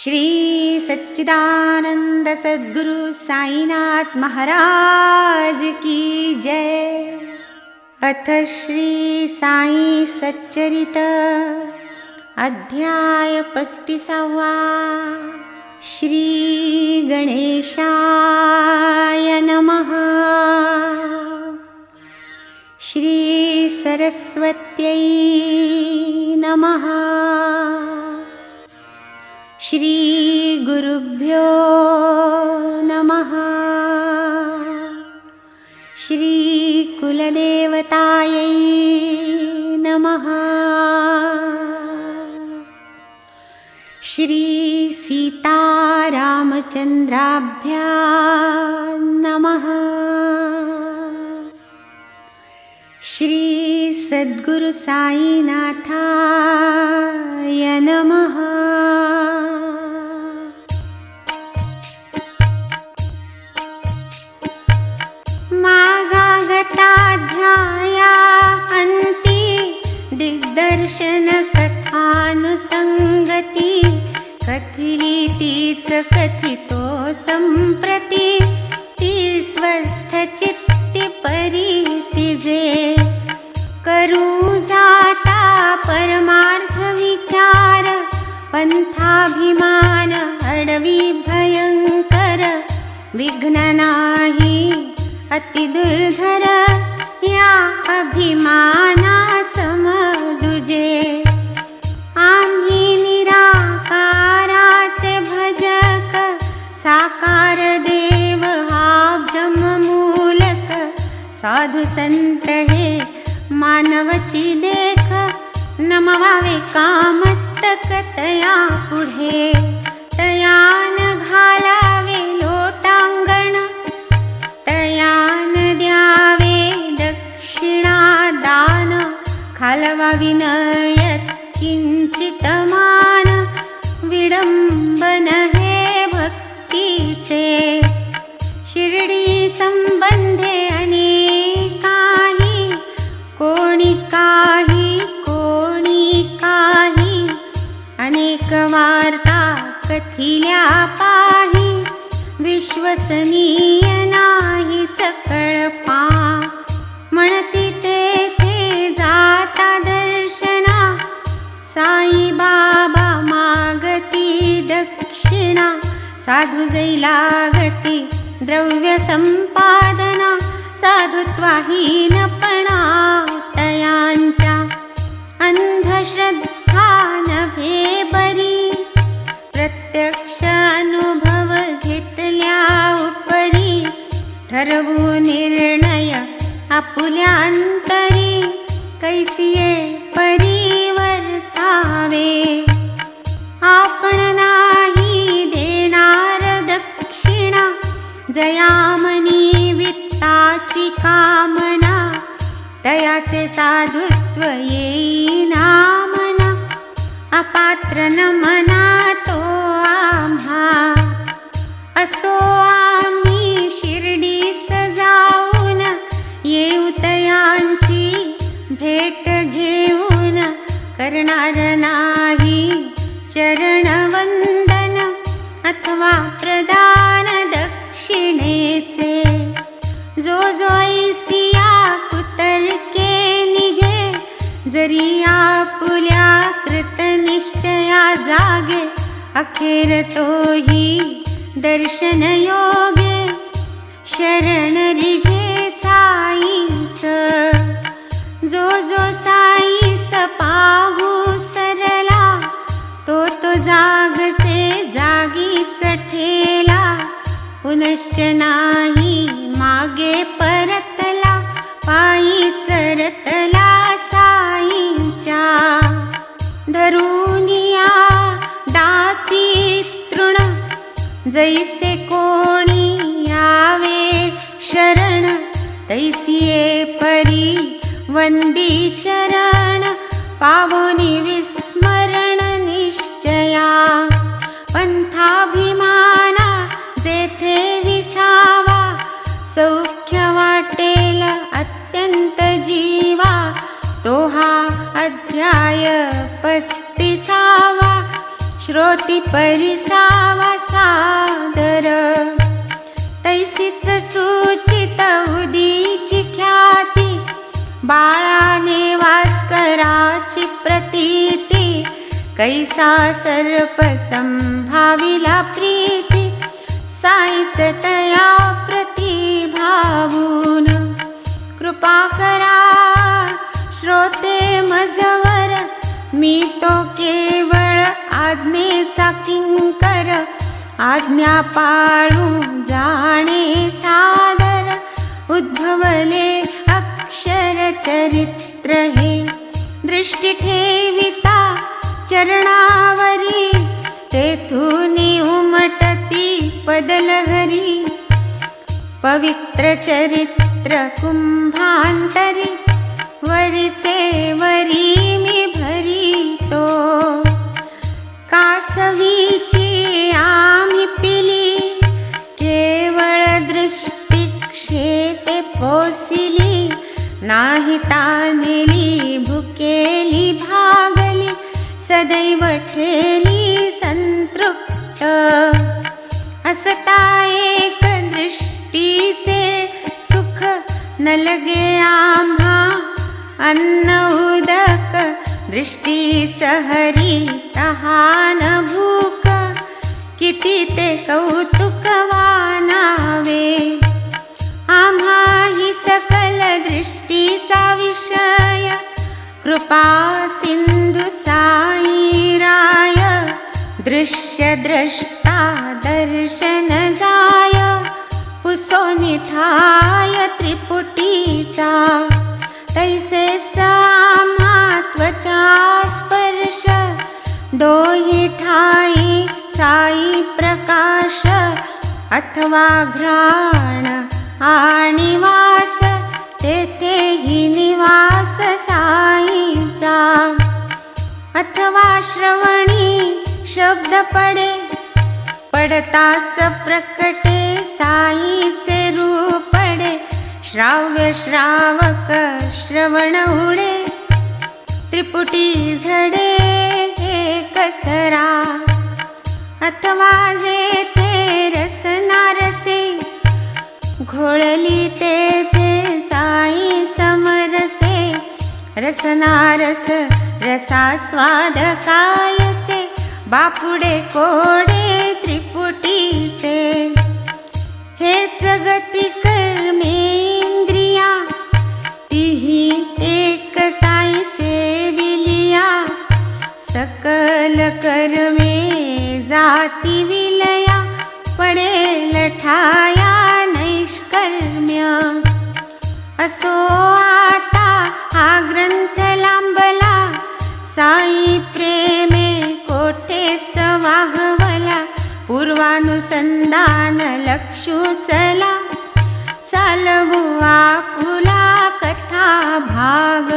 श्री सच्चिदानंद सद्गुरु साईनाथ महाराज की जय। अथ श्री साई सच्चरित अध्याय 35। श्री गणेशाय नमः। श्री सरस्वत्यै नमः। श्री गुरुभ्यो नमः। श्री कुलदेवतायै नमः। श्री सीतारामचन्द्राभ्यां नमः। श्री सद्गुरु साईनाथाय नमः। मागागताध्याया अन्ति दिग्दर्शन कथानुसंगति कथिलीतीच कथितो संप्रति ती स्वस्थचित्ति परिसिजे करू जाता परमार्थ विचार पंथाभिमान अडवी भयंकर विघ्न नाही अति दुर्धर या अभिमाना समदुजे आम्ही निराकाराचे भजक साकार देव हा ब्रह्ममूलक साधु संत हे मानवची देख नमवावे कामस्तक तया पुढे तयान घालावे लोटांगण तयान द्यावे दक्षिणा दान खालवा विनयत किंचित मान विडंबन हे भक्तीचे शिर्डी संबंधे अनेकाही कोणी काही अनेक वार्ता कथिल्या पाही विश्वसनीय नाही सकळ पा म्हणती तेथे जाता दर्शना साई बाबा मागती दक्षिणा साधु जै लागती द्रव्य संपादना साधुत्वाहीनपणा तयांच्या अंधश्रद्धा नभे बरी प्रत्यक्ष अनुभव घेतल्या उपरी ठरवू निर्णय आपुल्या अंतरी कैसिये परिवर्तावे आपण नाही देणार दक्षिणा जयामनी वित्ताची कामना तयाचे साधुत्व येईना मना अपात्र न मना तो आम्हा असो आम्ही शिर्डीस जाऊन येऊ तयांची भेट घेऊन करणार नाही चरणवंदन अथवा प्रदान दक्षिणेचे जो ऐसिया कुतर्के निघे जरी आपुल्या कृतनिश्चया जागे अखेर तोही दर्शन योगे शरण रिघे साईस जो साईस पाहू सरला तो जागचे जागीच ठेला पुनश्च नाही मागे परतला पायी चरतला साईंच्या धरुनिया दाती तृण जैसे कोणी यावे शरण तैसिये परी वंदी चरण पावोनी विस्मरण निश्चया पंथाभिमाना जेथे विसावा सौख्य वाटेल अत्यंत जीवा तो हा अध्याय 35 श्रोती परिसावा सादर तैसीच सूचित उदीची ख्याती बाळाने वास्कराची प्रतीती कैसा सर्प संभाविला प्रीती साईच तया प्रतिभावून कृपा करा श्रोते मजवर मी तो केवळ आज्ञेचा किंकर आज्ञा पाळू जाणे सादर उद्भवले अक्षर चरित्र हे दृष्टी ठेविता चरणावरी तेथूनी उमटती पदलहरी पवित्र चरित्र कुंभांतरी वरीचे वरी मी भरितो कासवीची आम्ही पिली केवळ दृष्टिक्षेपे पोसिली नाही तानेली भुकेली भागली सदैव ठेली संतृप्त असता एक दृष्टीचे सुख न लगे आम्हा अन्न उदक दृष्टीच हरी तहान भूक किती ते कौतुक वानावे आम्हा ही सकल दृष्टीचा विषय कृपा सिंधु साई राय दृश्य द्रष्टा दर्शन जाय पुसो निठाय त्रिपुटीचा तैसेच आम्हा त्वचा स्पर्श दोही ठाई साई प्रकाश अथवा घ्राण आणि वास तेथेही निवास साईचा अथवा श्रवणी शब्द पडे पडताच प्रकटे साईचे रूपडे श्राव्य श्रावक श्रवण उडे त्रिपुटी झडे हे कसरा अथवा जेथे रसनारसे घोळली तेथे साई समरसे रसनारस रसास्वाद कायसे बापुडे कोडे त्रिपुटीचे हेच गती कर्मेंद्रिया तिही एक साई सेविलिया सकल कर्मे जाती विलया पडेल ठाया नैष्कर्म्य असो आता हा ग्रंथ लांबला साई प्रेमे कोठेच वाहवला पूर्वानुसंधान लक्षू चला चालवू आपुला कथा भाग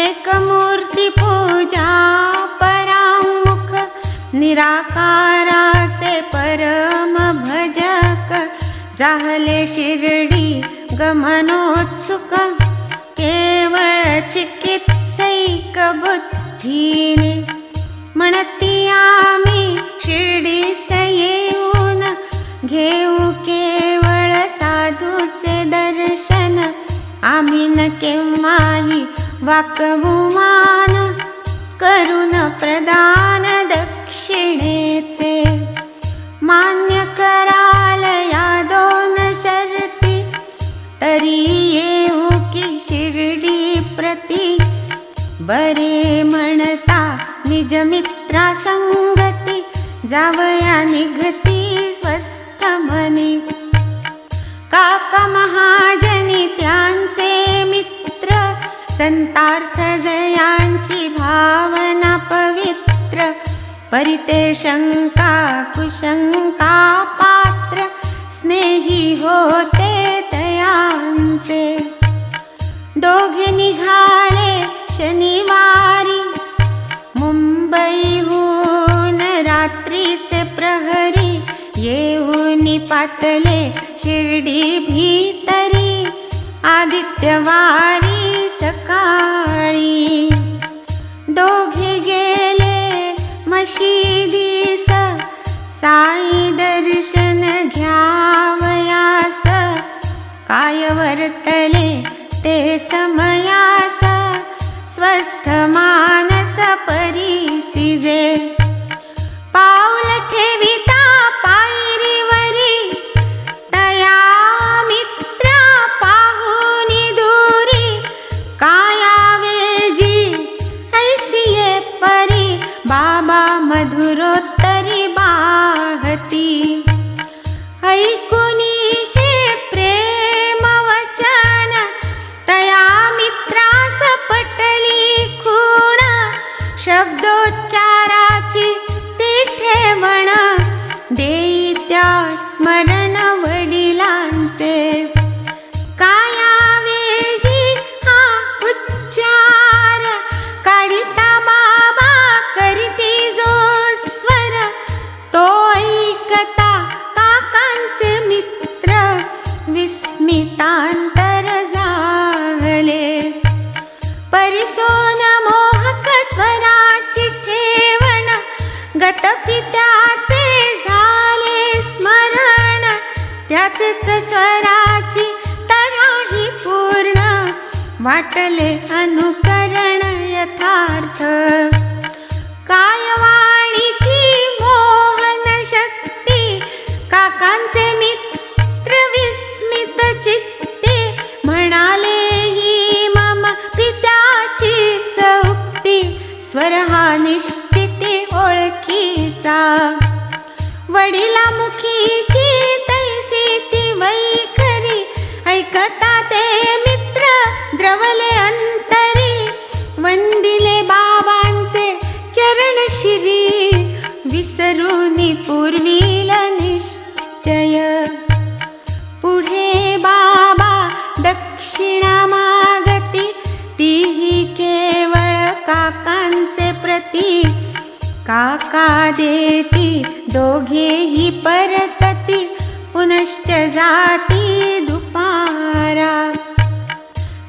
एक मूर्ती पूजा परामुख निराकाराचे परम भजक जाहले शिर्डी गमनोत्सुक केवळ चिकित्सैक बुद्धीने म्हणती आम्ही शिर्डीस येऊन घेऊ केवळ साधूचे दर्शन आम्ही न केव्हाही वाकवू मान करून प्रदान दक्षिणेचे मान्य कराल या दोन शर्ती तरी येऊ की शिर्डी प्रती बरे म्हणता निज मित्रा संगती जावया निघती स्वस्थ मनी काका महाजनी त्यांचे मित्र संतार्थ जयांची भावना पवित्र परिते शंका कुशंका पात्र स्नेही होते तयांचे दोघे निघाले शनिवारी मुंबईहून रात्रीचे प्रहरी येऊन पातले शिर्डी भीतरी आदित्यवारी सकाळी दोघे गेले मशी साई दर्शन घ्यावयास, काय वर्तले ते समयास, स्वस्थ मानस परिसिजे. पाऊल ठेविता पायरीवरी, तया मित्रा पाहुनी दूरी, कायावेजी ऐसिये परी, बाबा मधुरोत्तरी बाहती. ऐकुनी हे प्रेम वचन, तया मित्रास पटली खूण, शब्दोच्चाराची ती ठेवण, देई त्या स्मरण वडिलांचे. कायावेजी हा उच्चार, काढिता बाबा करीती जो स्वर, तो ऐकता काकांचे मित्र, विस्मितांतर झाले. परिसोन मोहक स्वराची ठेवण, गतपित्याचे झाले स्मरण, त्याचेच स्वराची तराही पूर्ण, वाटले अनुकरण यथार्थ. कायवाणीची मोहन शक्ती, काकांचे मित्र विस्मित चित्ते, म्हणाले ही मम पित्याचीच उक्ती, स्वर हा निश्चिती ओळखीचा. वडिलामुखीची तैसी ती वैखरी, ऐकता ते मित्र द्रवले अंतरी, वंदिले बाबांचे चरण शिरी, विसरूनी पूर्वील निश्चय. पुढे बाबा दक्षिणा मागती, तीही केवळ काकांचे प्रती, काका देती दोघेही परतती, पुनश्च जाती दुपारा.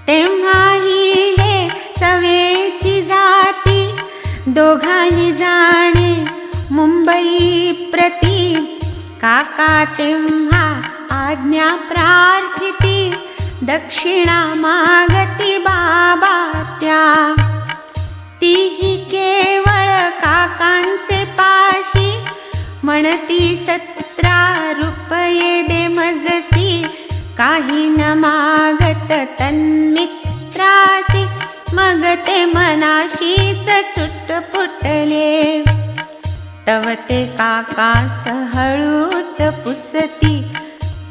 तेव्हाही हे सवेची जाती, दोघाही जाणे मुंबई प्रती. काका तेव्हा आज्ञा प्रार्थिती, दक्षिणा मागती बाबा त्या. तीही केवळ काकांचे पाशी, म्हणती 17 रुपये दे मजसी, काही न मागत तन्मित्रासी, मग ते मनाशीच चुटपुटले. तव ते काकास हळूच पुसती,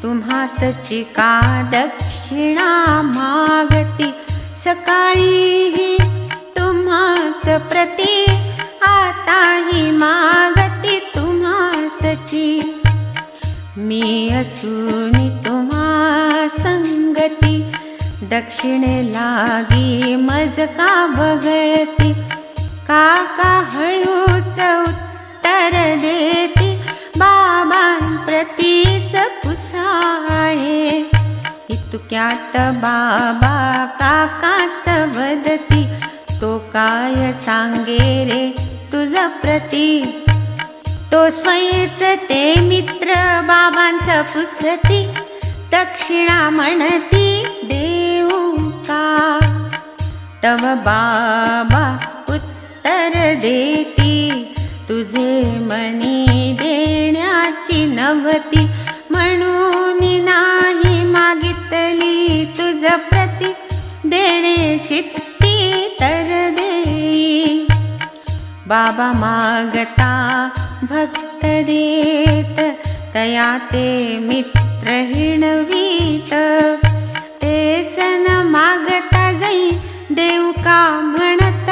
तुम्हासची का दक्षिणा मागती. सकाळीही तुम्हाच प्रती, आताही मागती तुम्हासची. मी असूनी तुम्हा संगती, दक्षिणे लागी मज का बगळती. काका हळूच उत्तर देती, बाबां प्रतीच पुसाळे. इतक्यात बाबा काकास वदती, तो काय सांगे रे तुझ प्रती. तो स्वयंच ते मित्र बाबांचं पुसती, दक्षिणा म्हणती देऊ का. तव बाबा उत्तर देती, तुझे मनी देण्याची नव्हती, म्हणून नाही मागितली तुझ प्रती. देणे चित्ती तर देई, बाबा मागता भक्त देत, तया ते मित्र हिणवीत. तेच न मागता जाई देऊ का म्हणत,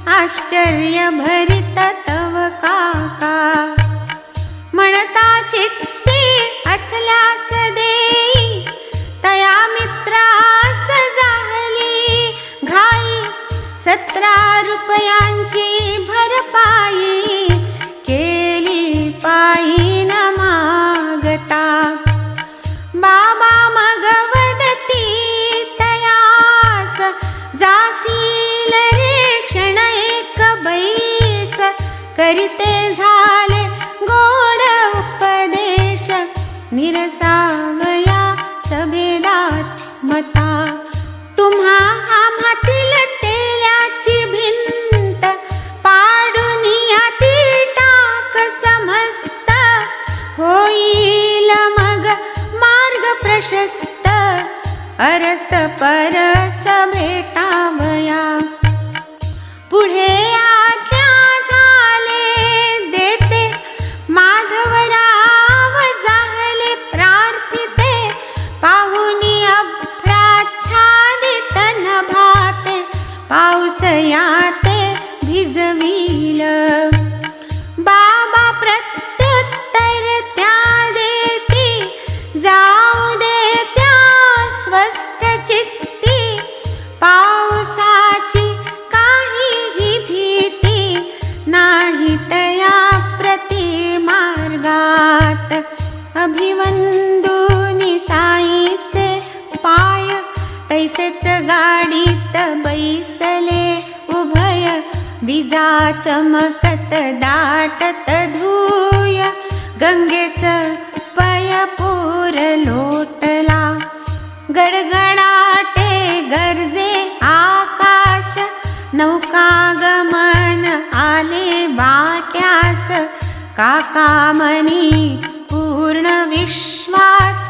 आश्चर्य भरित तव काका. म्हणता चित्ती असल्यास देई, तया मित्रास जाहली घाई. 17 रुपयांची भरपाई, केली पायी न मागता. बाबा मग वदती तयास, जासील रे क्षण एक बैस. करिते झाले गोड होईल. बाबा प्रत्युत्तर त्या देती, जाऊ दे त्या स्वस्थ चित्ती. पावसाची काहीही भीती नाही तया प्रति मार्गात. अभिवंदुनी साईचे पाय, तैसेच गाडीत बैसले उभय. विजा चमकत दाटत धूय, गंगेच पयपूर लोटला. गडगडाटे गर्जे आकाश, नौकागमन आले वाट्यास. काकामनी पूर्ण विश्वास,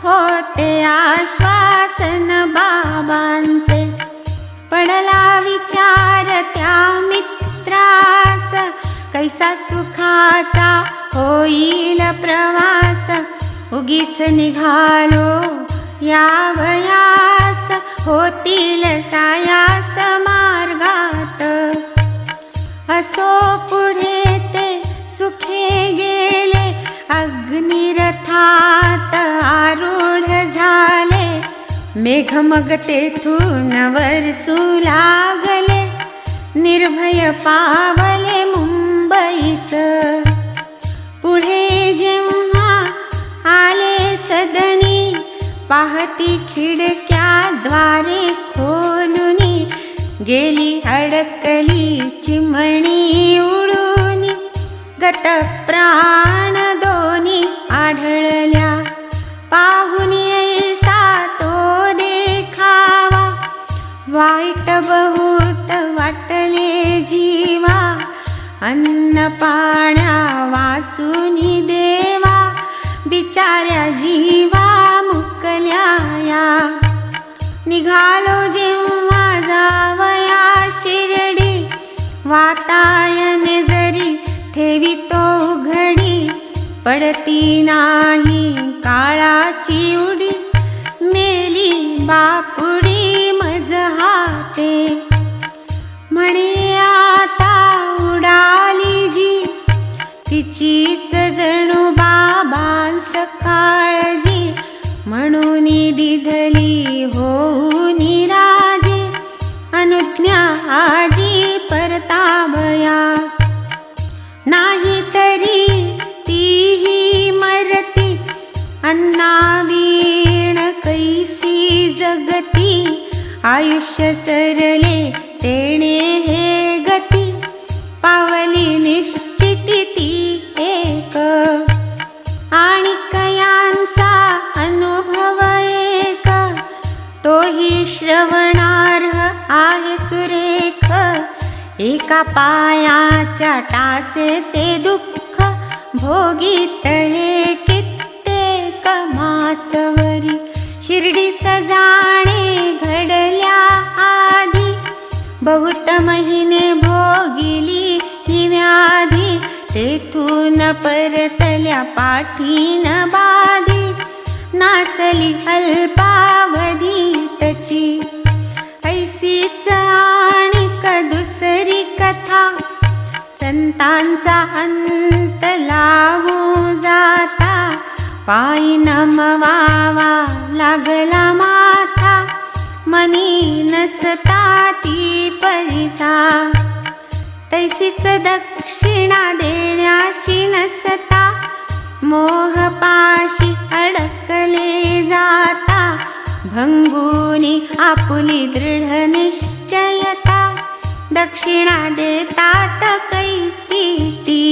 होते आश्वासन बाबांचे. पडला विचार त्या मित्रास, कैसा सुखाचा होईल प्रवास. उगीच निघालो यावयास, होतील सायास मार्गात. असो पुढे ते सुखे गेले, अग्निरथात आरूढ झाले. मेघ मग तेथून वरसू लागले, निर्भय पावले मुंबईस. पुढे जेव्हा आले सदनी, पाहती खिडक्या द्वारे खोलुनी. गेली अडकली चिमणी उडूनी, गत प्राण दोन्ही आढळल्या. पाहुनी ऐसा तो देखावा, वाईट बहुत वाटले जीवा. अन्न पाण्या वाचूनी देवा, बिचाऱ्या जीवा मुकल्या या. निघालो जेव्हा जावया शिर्डी, वातायन जरी ठेवितो घडी. पडती नाही काळाची उडी, मेली बापुडी मज हाते. म्हणे आता उडाली जी, तिचीच जणू बाबांस काळजी. म्हणून दिधली होऊनी राजी, अनुज्ञा आजी परतावया. नाही तरी तीही मरती, अन्नावीण कैसी जगती. आयुष्य सरले तेणे हे गती, पावली निश्चिती ती एक. आणि कयांचा अनुभव एक, तोही श्रवणार्ह आहे सुरेख. एका पायाच्या टाचेचे दुःख, भोगीतले कित्येक मासवरी. शिर्डी सजाणे घडल्या आधी, बहुत महिने भोगिली ही व्याधी. तेथून परतल्या पाठीन बाधी, नासली अल्पावधीतची. ऐसीच आणिक दुसरी कथा, संतांचा अंत लावू जाता. पायी नमवावा लागला माथा, मनी नसता ती परिसा. तैसीच दक्षिणा देण्याची नसता, मोहपाशी अडकले जाता. भंगुनी आपुली दृढ निश्चयता, दक्षिणा देतात कैसी ती.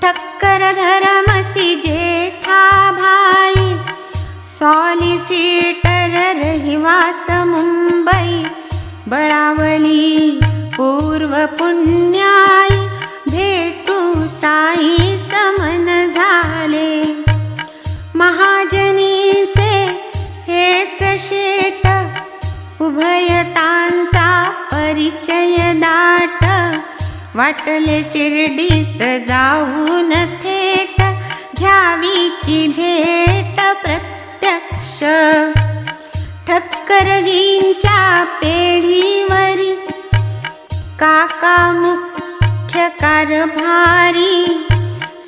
ठक्कर धरमसी जेठा भाई, सॉलिसिटर रहिवास मुंबई. बळावली पूर्व पुण्याई, भेटू साई समन झाले. महाजनीचे हेच शेट, उभयतांचा परिचय दाट. वाटले शिर्डीस जाऊन थेट, घ्यावी की भेट प्रत्यक्ष. ठक्करजींच्या पेढीवरी काका मुख्य कारभारी,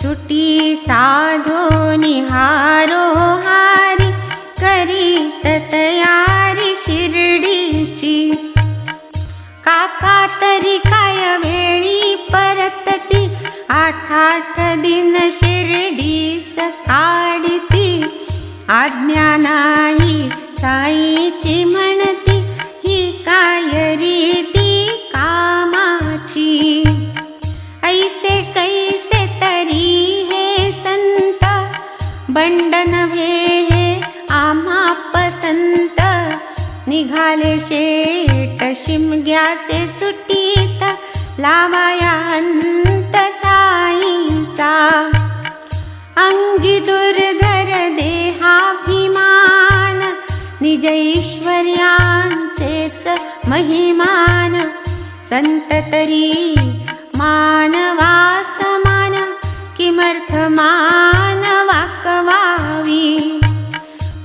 सुटी साधो निहारो हारी, करीत तयारी शिर्डीची. काका तरी काय वेळी परतती, 8 दिन शिर्डीस काढती. आज्ञा नाही साईची म्हणती, ही काय रीती कामाची. ऐसे कैसे तरी हे संत, बंड नव्हे हे आम्हा पसंत. निघाले शेट शिमग्याचे सुटीत, लावाया अंत साईचा. अंगी दुर्धर देहाभिमान, निज ऐश्वर्यांचेच महिमान. संत तरी मानवा समान, किमर्थ मानवा कवावी.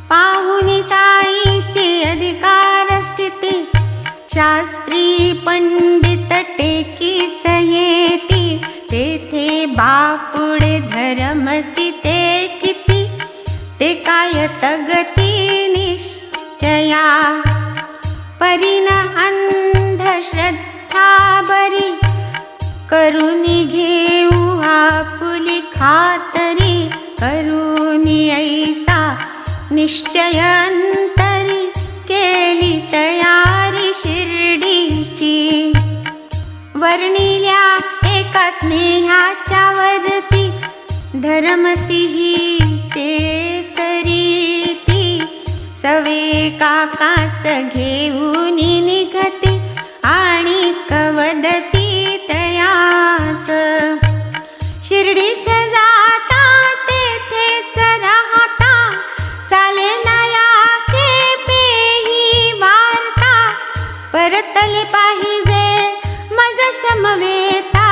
पाहुनी साईची अधिकार स्थिती, शास्त्री पंडित टेकीस येती. तेथे बापुडे धर्मसिते किती, ते काय तगती निश्चया. परिण अंधश्रद्धा बरी, करुनी घेऊ आपुली खातरी. करुनी ऐसा निश्चय अंतरी, केली तयारी शिर्डीची. वर्णिल्या एका स्नेहाच्या वरती, धर्मसिंही तेच रीती. सवे काकास घेऊन निघती, आणि कवदती तयास. शिर्डीस जाता तेथेच राहता, चाले नया खेपेही वार्ता. परतले पाहिजे मज समवेता,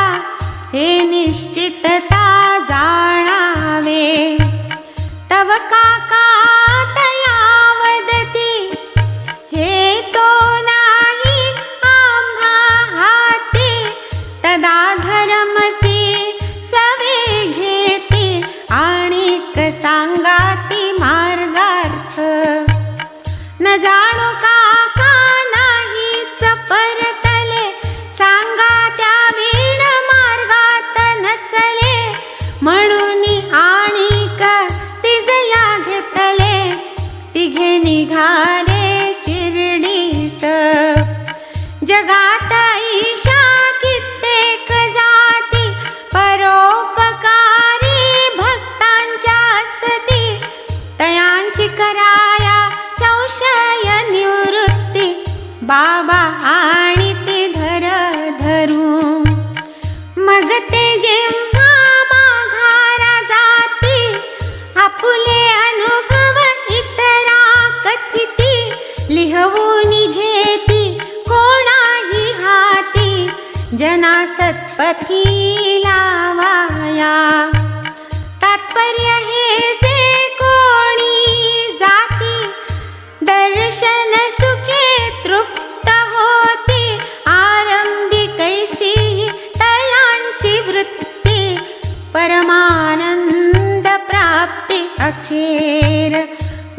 हे निश्चितता जाणावे. तव काका तया वदती, हे तो नाही आम्हा हाती. तदा धर्मसी सवे घेती, आणिक सांगाती मार्गार्थ. न जाणो काका नाहीच परतले, सांगा त्या वीण मार्गात नचले. म्हणून आणिक तिजया घेतले, तिघे निघाले शिर्डीस. जगात ईशा कित्येक जाती, परोपकारी भक्तांच्या असती. तयांची कराया संशय निवृत्ती, बाबा आणि ते धर धरू. मग ते जेव्हा माघारा जाती, आपुले अनुभव इतरा कथिती. लिहवून घेती कोणाही हाती, जना सत्पथी लावाया. तात्पर्य हे जे कोणी जाती, दर्शन सुखे तृप्त होती. आरंभी कैसी तयांची वृत्ती, परमानंद प्राप्ती अखेर.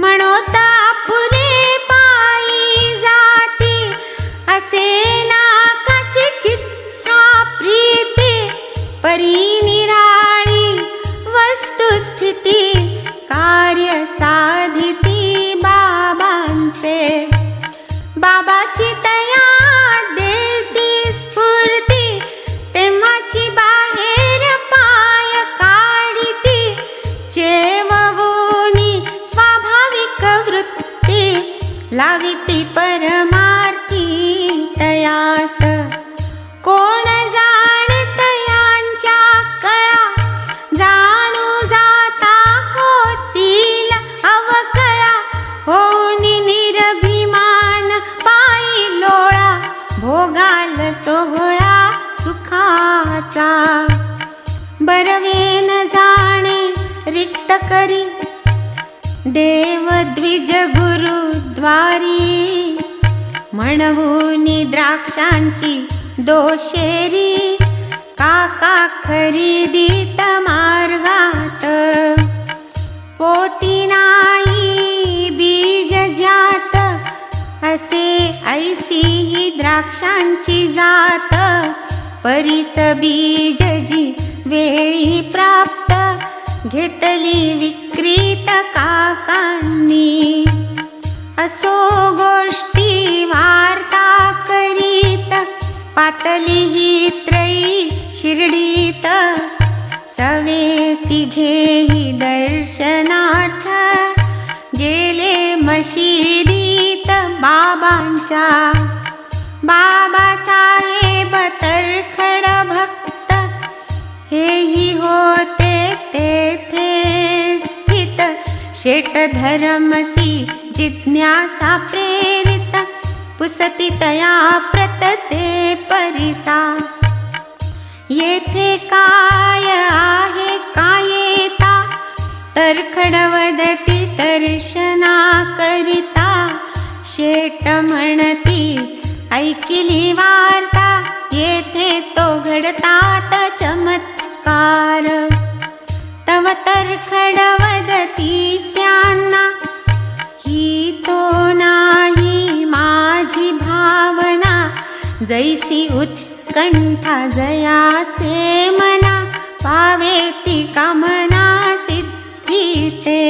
म्हणोता फुले पायी जाती, असे नाका चिकित्सा प्रीती. परी निराळी वस्तुस्थिती, कार्य साधिती बाबांचे. बाबाची तया देती स्फूर्ती, तेव्हाची बाहेर पाय काढिती. चेववूनी स्वाभाविक वृत्ती, लाविती परमार्थी तयास. कोण जाणत यांच्या कळा, जाणू जाता होतील अवकळा. होनी निर्भिमान पायी लोळा, भोगाल सोहळा सुखाचा. बरवेन जाणे रिक्त करी, देव द्विज गुरुद्वारी. म्हणवूनी द्राक्षांची दोषेरी काका खरीदीत मार्गात, पोटी नाही बीज ज्यात, असे ऐसी ही द्राक्षांची जात, परीस बीज जी वेळी प्राप्त, घेतली विक्रीत काकांनी, असो गोष्टी वार्ता करीत, पातली ही त्रयी शिर्डीत, सवे तिघेही दर्शनार्थ, गेले मशिदीत बाबांच्या, बाबासाहेब तरखड भक्त, हेही होते तेथे स्थित, शेट धरमसी जिज्ञासा प्रेरित, पुसती तया प्रत ते परिसा, येथे काय आहे कायेता, तरखड वदती दर्शना करिता, शेट म्हणती ऐकिली वार्ता, येथे तो घडतात चमत्कार, तव तरखड वदती त्यांना, ही तो नाही माझी भावना, जैसी उत्कंठा जयाचे मना, पावे ती कामना सिद्धी ते,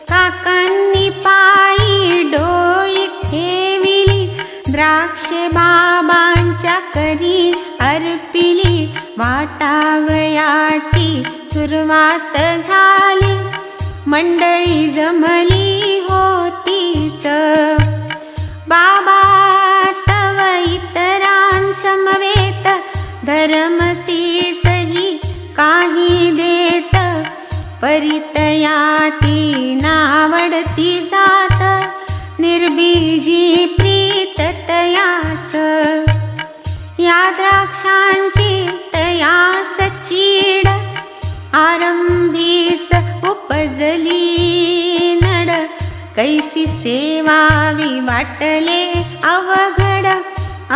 काकांनी पायी डोळी ठेविली, द्राक्षे बाबांच्या करी अर्पिली, वाटावयाची सुरुवात झाली, मंडळी जमली होतीच, बाबा तव इतरांसमवेत, धर्मसी सही काही देत, परितयाती नावडती जात, निर्बीजी प्रीत तयास, या द्राक्षांची तयास चीड, आरंभीच उपजली नड, कैसी सेवावी वाटले अवघड,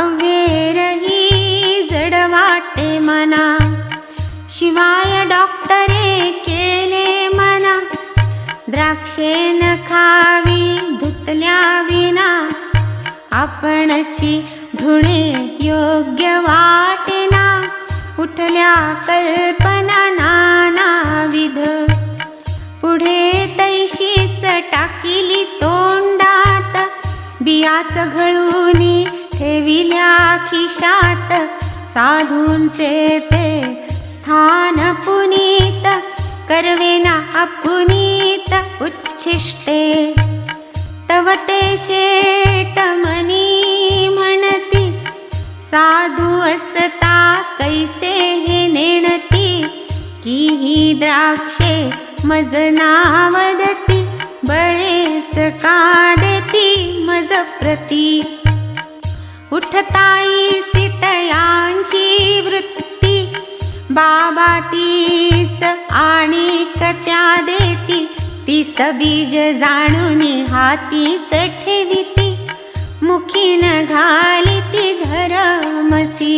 अव्हेरही जड वाटे मना, शिवाय डॉक्टरे केले मना, द्राक्षे न खावी धुतल्या विना, आपणची धुणे योग्य वाटेना, उठल्या कल्पना नानाविध, पुढे तैशीच टाकिली तोंडात, बियाच घळूनी ठेविल्या खिशात, साधूंचे ते स्थान पुनीत, करवेना अपुनीत उच्छिष्टे, तव ते शेट मनी म्हणती, साधू असता कैसे हे नेणती, की ही द्राक्षे मज नावडती, बळेच का देती मज प्रती, उठताई सीतयांची वृत्ती, बाबा तीच आणिक त्या देती, ती सबीज जाणून हातीच ठेविती, मुखीन घालिती धरमसी,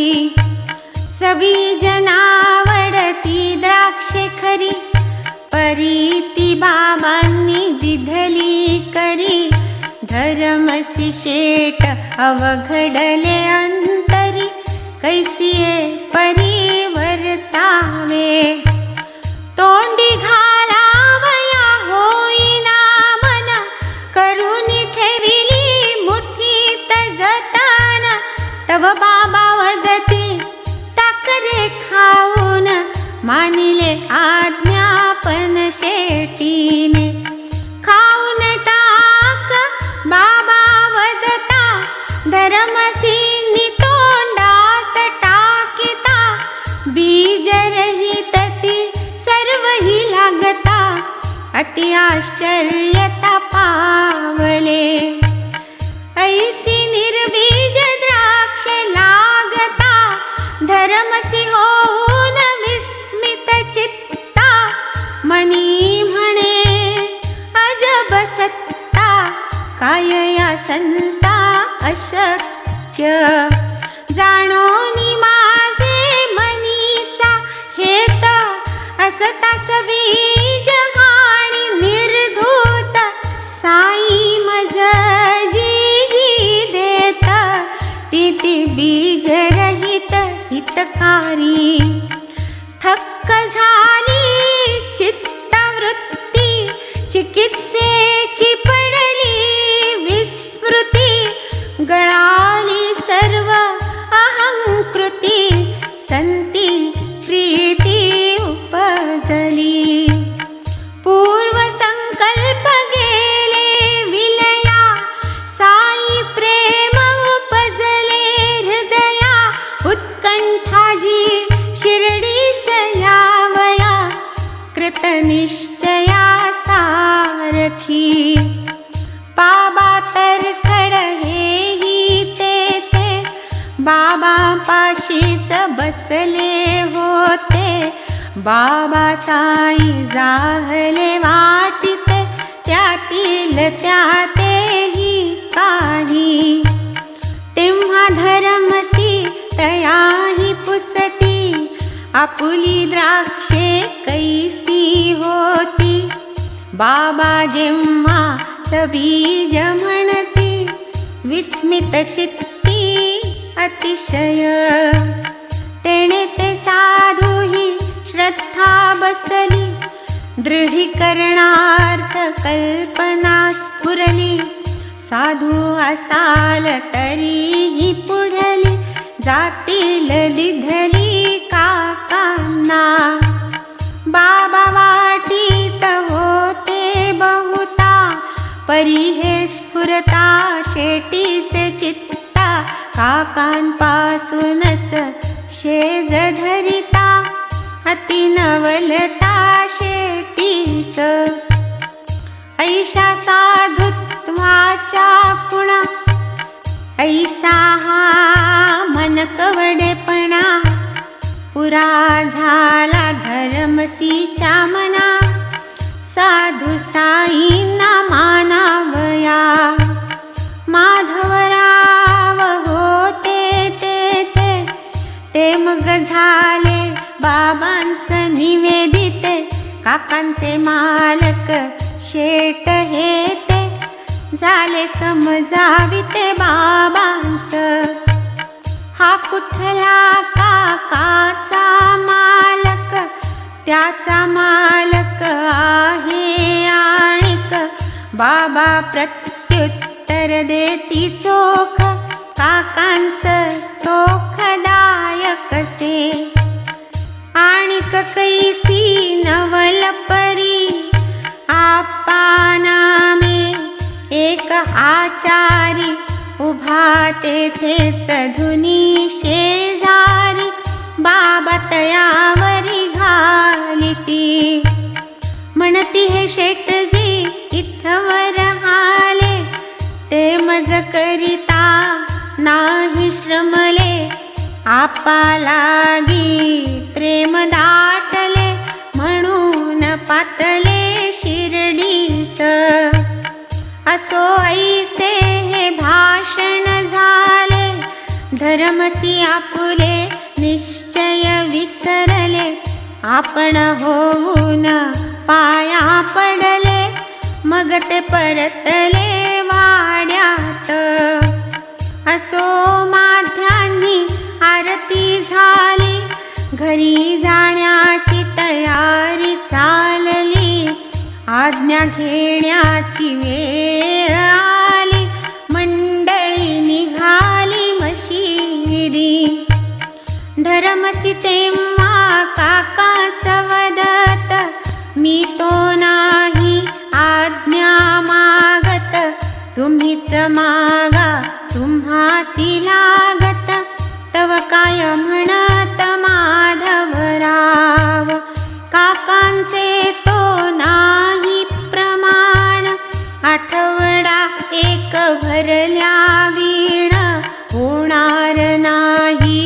सबीज नावडती द्राक्षे खरी, परीती बाबांनी दिधली करी, धरमसी शेट अवघडले अंतरी, कैसिये परिवर्तावे, तोंडी घालावया होईना मन, करुणी ठेविली मुठीत जतन, तव बाबा वदती टाकरे खाऊन, मानिले आज्ञापन शेटीने, खाऊन टाक बाबा वदता, धरमसी तोंडात टाकिता, बीज रहित ती सर्वही लागता, अति आश्चर्यता पावले, ऐसी निर्बीज द्राक्ष लागता, धरमसी होऊन विस्मित चित्ता, मनी म्हणे अजब सत्ता, काय या संता अशक्य, जाणून बाबा साई जाहले वाटित त्यातील त्यातेही काही. तेव्हा धरमसी तयाही पुसती आपुली द्राक्षे कैसी होती. बाबा जेव्हा सबीज म्हणती विस्मित चित्ती अतिशय. तेणे ते साधूही श्रद्धा बसली दृढीकरणार्थ कल्पना स्फुरली. साधू असाल तरीही पुढली जातील लिधली काकांना. बाबा वाटीत होते बहुता परी हे स्फुरता शेटीचे चित्ता. काकांपासूनच शेज धरिता अति नवलता शेटीस. ऐशा साधुत्वाच्या खुणा ऐसा हा मनकवडेपणा. पुरा झाला धरमसीच्या मना साधू साईंना मानावया. माधवराव होते ते मग झाले बाबांस निवेदिते. काकांचे मालक शेट हे ते झाले समजाविते बाबांस. हा कुठला काकाचा मालक त्याचा मालक आहे आणिक. बाबा प्रत्युत्तर देती चोख काकांच तोखदायक से. आणिक कैसी नवल परी आपानामे एक आचारी. उभा तेथेच धुनी शेजारी बाबा तयावरी घालिती. म्हणती हे शेटजी इथवर आले ते मज करिता नाही श्रमले. आपा लागी प्रेम दाटले म्हणून पातले शिर्डीस. असो ऐसे हे भाषण झाले धरमसी आपुले निश्चय विसरले. आपण होऊन पाया पडले मग ते परतले वाड्यात. असो माध्यान्ही आरती झाली घरी जाण्याची तयारी चालली. आज्ञा घेण्याची वेळ आली मंडळी निघाली मशिदी. धरमसी तेव्हा काका सवदत मी तो नाही आज्ञा मागत. तुम्हीच मागा तुम्हाती लागत. तव काय म्हणत माधवराव काकांचे तो नाही प्रमाण. आठवडा एक भरल्या वीण होणार नाही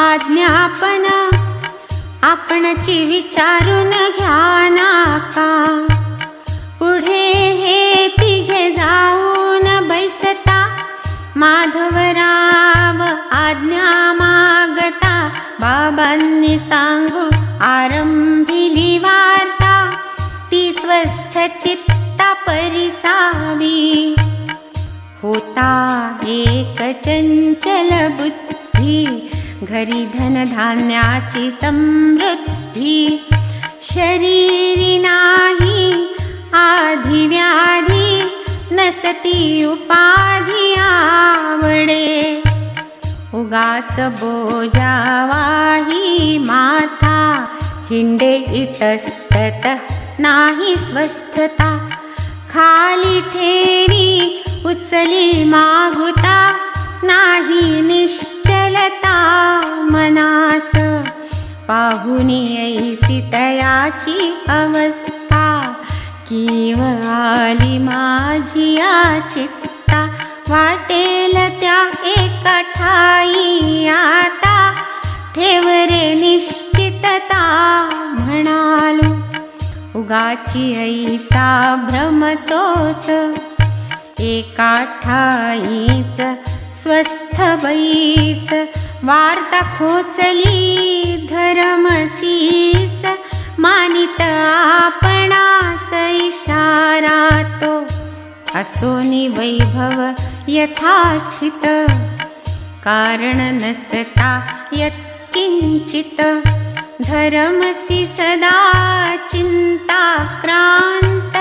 आज्ञापन. आपणची विचारून घ्या नाका. पुढे हे तिघे जाऊन बैसता माधवराव आज्ञा मागता. बाबांनी सांगू आरंभिली वार्ता ती स्वस्थ चित्ता परिसावी. होता एक चंचल बुद्धी घरी धनधान्याची समृद्धी. शरीरी नाही आधी व्याधी नसती उपाधी आवडे. उगाच बोजावाही माथा हिंडे इतस्तत नाही स्वस्थता. खाली ठेवी उचली मागुता नाही निश्चलता मनास. पाहुनी ऐसी तयाची अवस्था कीव आली माझी चित्ता. वाटेल त्या एका ठाई आता ठेव रे निश्चितता उगाची ऐसा भ्रमतोस, एका ठाईच स्वस्थ बैस, वार्ता खोचली धर्मसीस, मानित आपणास इशारा तो, असोनी वैभव यथास्थित, कारण नसता यत्किंचित, धर्मसी सदा चिंताक्रांत,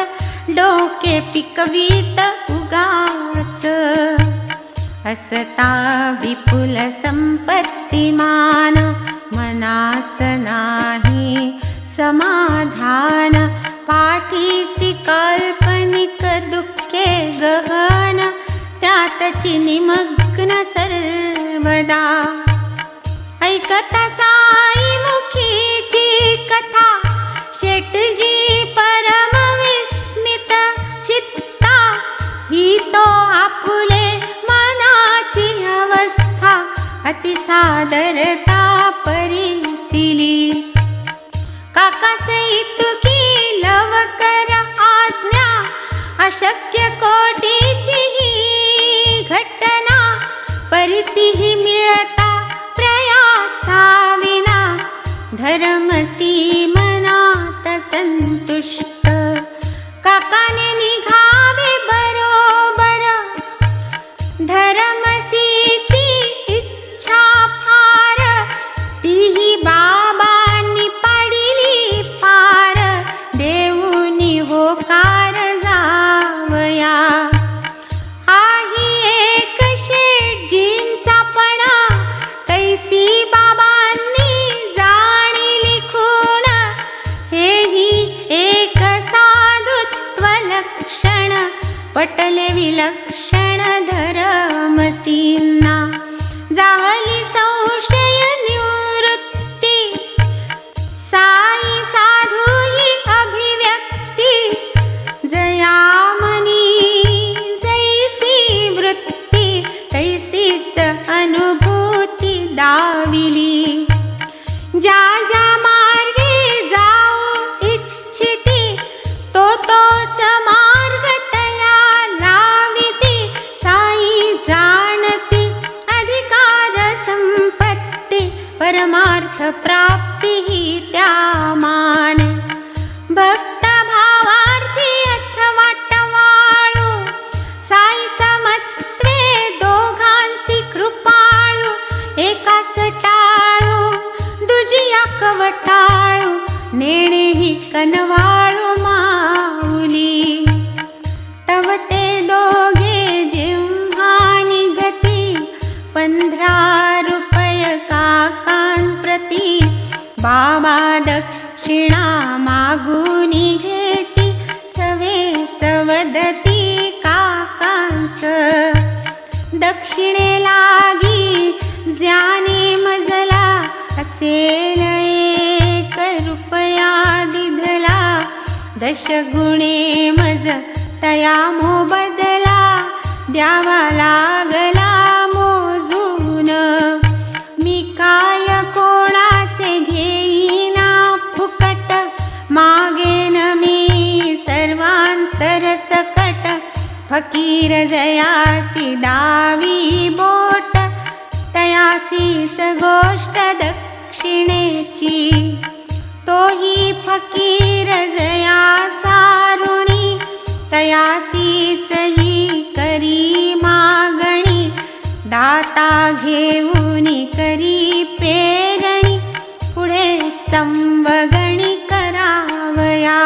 डोके पिकवीत उगाच, असता विपुल संपत्तिमान, मनास नाही समाधान, पाठीसी काल्पनिक दुःखे गहन, त्यातची निमग्न सर्वदा, ऐकता साई मुखीची कथा, शेटजी परम विस्मित चित्ता, ही तो आपुले मनाची अवस्था, अतिसादरता परिसिली, काकासे इतकी लवकर आज्ञा, अशक्य कोटीची ही घटना, परितीही मिळता प्रयासाविना, धर्मसी मनात संतुष्ट, काकाने निघावे बरोबर, धर्मसीची इच्छा फार, तीही बाबांनी पाडिली पार, देऊनी होकार जावया, हाही एक शेटजींचा पणा, कैसी बाबांनी जाणिली खूण, हेही एक साधुत्व लक्षण, पटले विलक्षण धर्मसींना, जावली संशय निवृत्ती, साई साधू ही अभिव्यक्ती, जयामनी जैसी वृत्ती, तैसीच अनुभूती दाविली, ज्या ज्या मार्गे जाऊ इच्छिती, तो तोच मार्ग तया लाविती, साई जाणती अधिकार संपत्ती, परमार्थ प्राप्ती ही त्या माने, भक्त भावार्थी अथवा टवाळू, साई समत्वे दोघांसी कृपाळू, एकास टाळू दुजिया कवटाळू, नेणेही कनवाळू माऊली, तव ते दोघे जिव्हा निगती, 15 रुपय काकांप्रती, बाबा दक्षिणा मागुनी घेती, सवेच वदती काकांस, दक्षिणे लागी ज्याने मजला, असेल 1 रुपया दिधला, 10 गुणे मज तया मोबदला, द्यावा लागला मोजून, मी काय कोणाचे घेईना फुकट, मागेन मी सर्वांसरसकट, फकीर जयासी दावी बोट, तयासीस गोष्ट दक्षिणेची, तोही फकीर जयाचा ऋणी, तयासीच ही करी मागणी, दाता घेऊनी करी पेरणी, पुढे संवगणी करावया,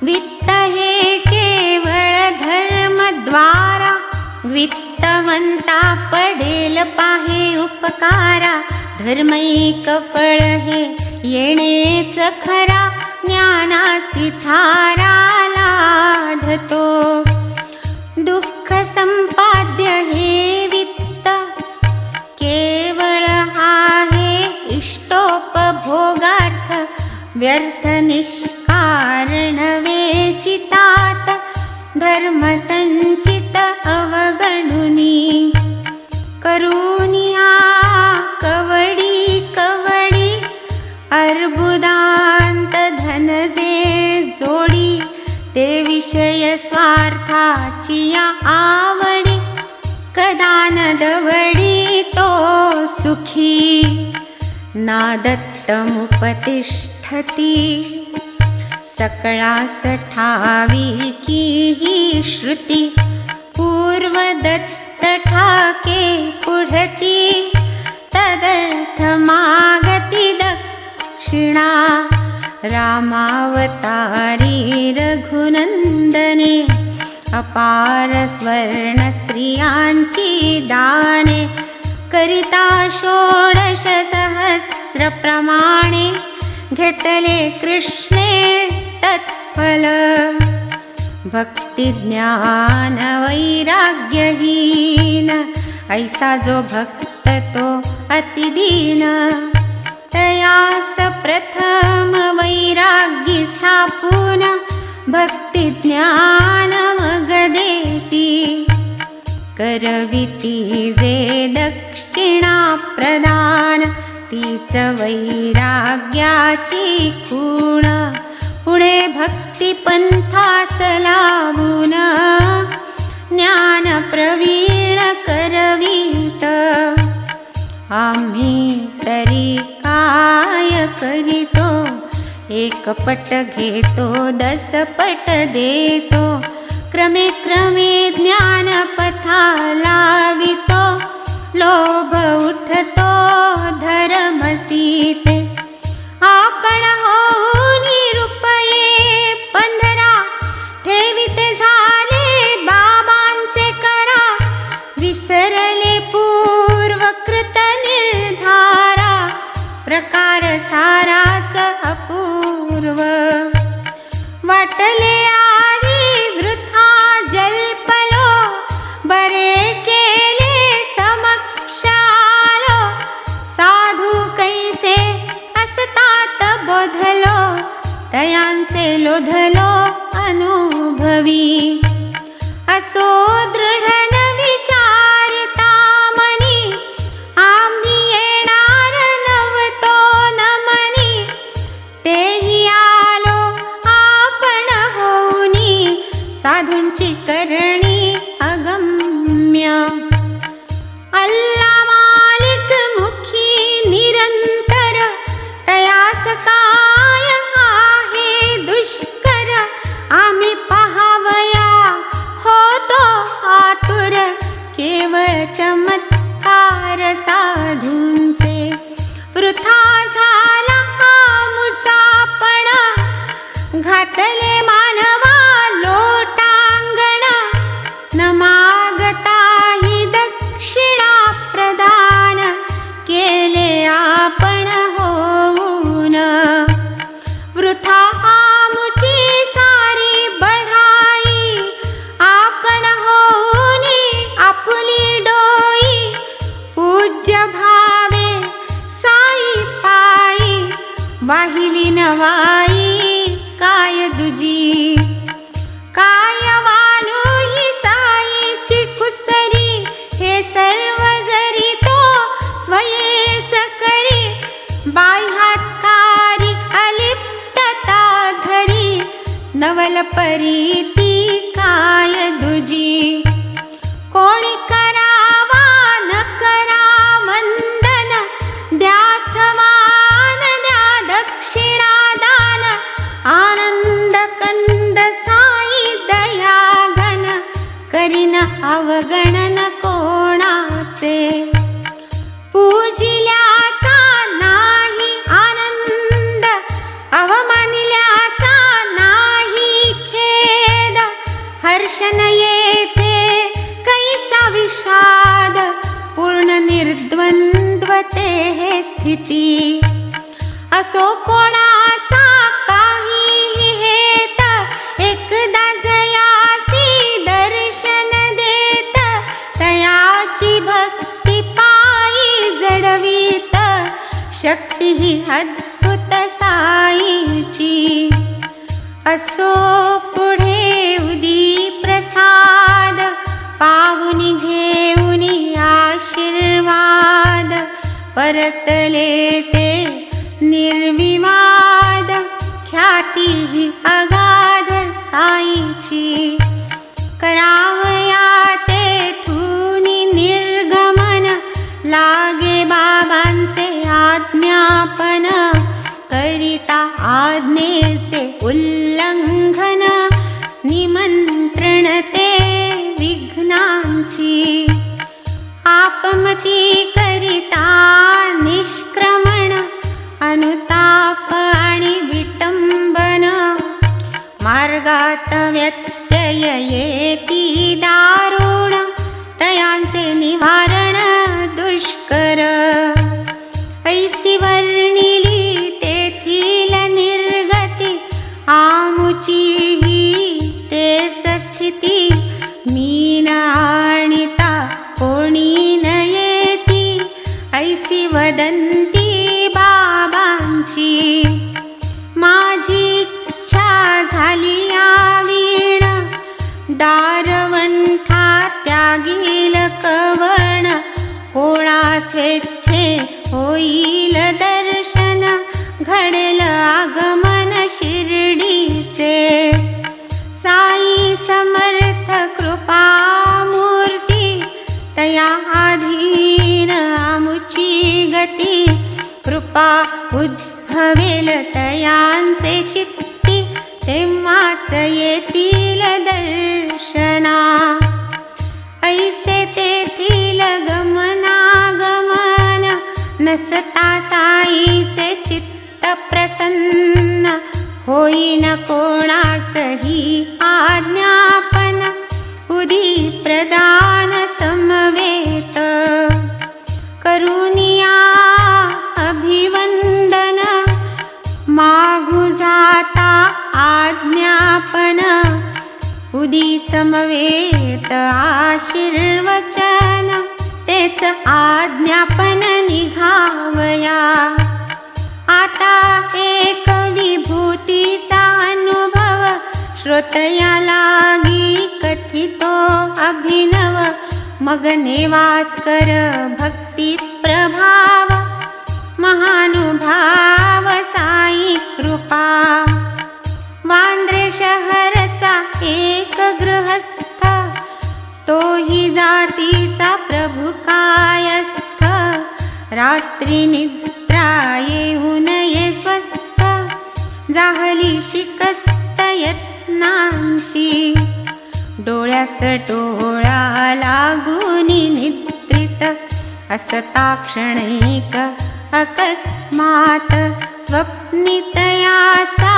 वित्त हे केवळ धर्मद्वारा, वित्तवंता पडेल पाहे उपकारा, धर्मैक फळ हे येणेच खरा, ज्ञानासी थारा लाधतो, दुःख संपाद्य हे वित्त, केवळ आहे इष्टोपभोगार्थ, व्यर्थ निष्कारण वेचितात, धर्म संचित अवगणुनी, करुनिया कवडी कवडी, अर्बुदांत धन जे ते विषय स्वार्थाची आवडी, कदा न दवडी तो सुखी, ना दत्तमुपतिष्ठति, सकळास ठावी की ही श्रुती, पूर्वदत्त ठाके पुढती, तदर्थ मागती दक्षिणा, रामावतारी रघुनंदने, अपार स्वर्ण स्त्रियांची दाने, करिता 16 सहस्र प्रमाणे, घेतले कृष्णे तत्फल, भक्ति ज्ञान वैराग्यहीन, ऐसा जो भक्त तो अतिदीन, तयास प्रथम वैराग्य स्थापून, भक्ति ज्ञान मग देती, करविती जे दक्षिणा प्रदान, तीच वैराग्याची खूण, पुढे भक्ती पंथास लावून, ज्ञान प्रवीण करवीत, आम्ही तरी काय करीतो, एक पट घेतो 10 पट देतो, क्रमे क्रमे ज्ञान पथा लावितो, लोभ उठतो धर्म सीते, आपण होऊनी रुपये 15, ठेविते झाले बाबांचे करा, विसरले पूर्वकृत निर्धारा, प्रकार साराच अपूर्व, वाटले आधी वृथा जल्पलो, बरे केले समक्ष आलो, साधू कैसे असतात बोधलो, तयांचे लोधलो अनुभवी, असो दृढ न विचारता मनी, आम्ही येणार नवतो न मनी, तेही आलो आपण होऊनी, साधूंची करणी अगम्य, अल्ला मालिक मुखी निरंतर, तयास काय आहे दुष्कर, आम्ही पहावया होतो आतुर, केवळ चमत्कार साधूंचे, वृथा झाला मुचापण, घातले मानवा लोटांगण, न मागता ही दक्षिणा प्रदान, केले आपण होऊन, वृथा आमुची सारी बढाई, आपण होऊनी आपुली डोई, पूज्य भावे साई पायी, वाहिली नवाई काय दुजी, काय वानू ही साईची कुसरी, हे सर्व जरी तो स्वयेच करी, बाह्यात्कारी अलिप्तता धरी, नवल परीती काय दुजी, कोणी करावा न करा वंदन, द्याथमान द्या दक्षिणा दान, आनंद कंद साई दयाघन, करीन अवगणन कोणाचे, पूजिल्याचा नाही आनंद, अवमानिल्याचा नाही खेद, हर्षण येते कैसा विषाद, पूर्ण निर्द्वंद्वते हे स्थिती, असो कोणाचा काही हेत, एकदा जयासी दर्शन देत, तयाची भक्ती पायी जडवीत, शक्ती ही अद्भुत साईची, असो पुढे उदी प्रसाद, पाहुनी घेऊनी आशीर्वाद, परतले ते निर्विवाद, ख्याती ही अगाध सा साईची करावया तेथुनी निर्गमन लागे बाबांचे आज्ञापन करिता आज्ञेचे उल्लंघन निमंत्रण ते विघ्नांसी आपमती करिता निष्क्रमण अनुताप आणि विटंबन मार्गात व्यत्यय येती दारुण तयांचे निवारण दुष्कर ऐसी वर्णिली तेथील निर्गती आमुची ही तेच स्थिती मी न आणिता कोणी न येती ऐसी वदंती बाबांची माझी इच्छा झाली यावीण दारवंठा त्यागील कवण कोणा स्वेच्छे होईल दर्शन घडेल आगमन शिर्डीचे साई समर्थ कृपा मूर्ती तया अधीन आमुची गती कृपा उद्भवेल तयांचे चित्ती तेव्हाच येतील दर्शना ऐसे तेथील गमनागमन नसता साईचे चित्त प्रसन्न होईन कोणासही आज्ञापन उदी प्रदान समवेत करुनिया अभिवंदन मागु जाता आज्ञापन उदी समवेत आशीर्वचन तेच आज्ञापन निघावया आता एक विभूतीचा अनुभव श्रोतया लागी कथितो अभिनव मग निवास कर भक्ती प्रभाव महानुभाव साई कृपा वांद्रे शहरचा एक गृहस्थ तोही जातीचा प्रभु कायस्थ रात्री निद्रा येऊ नये स्वस्थ जाहली शिकस्त यत्नांशी डोळ्यास डोळा लागूनी निद्रित असता क्षणिक अकस्मात स्वप्नितयाचा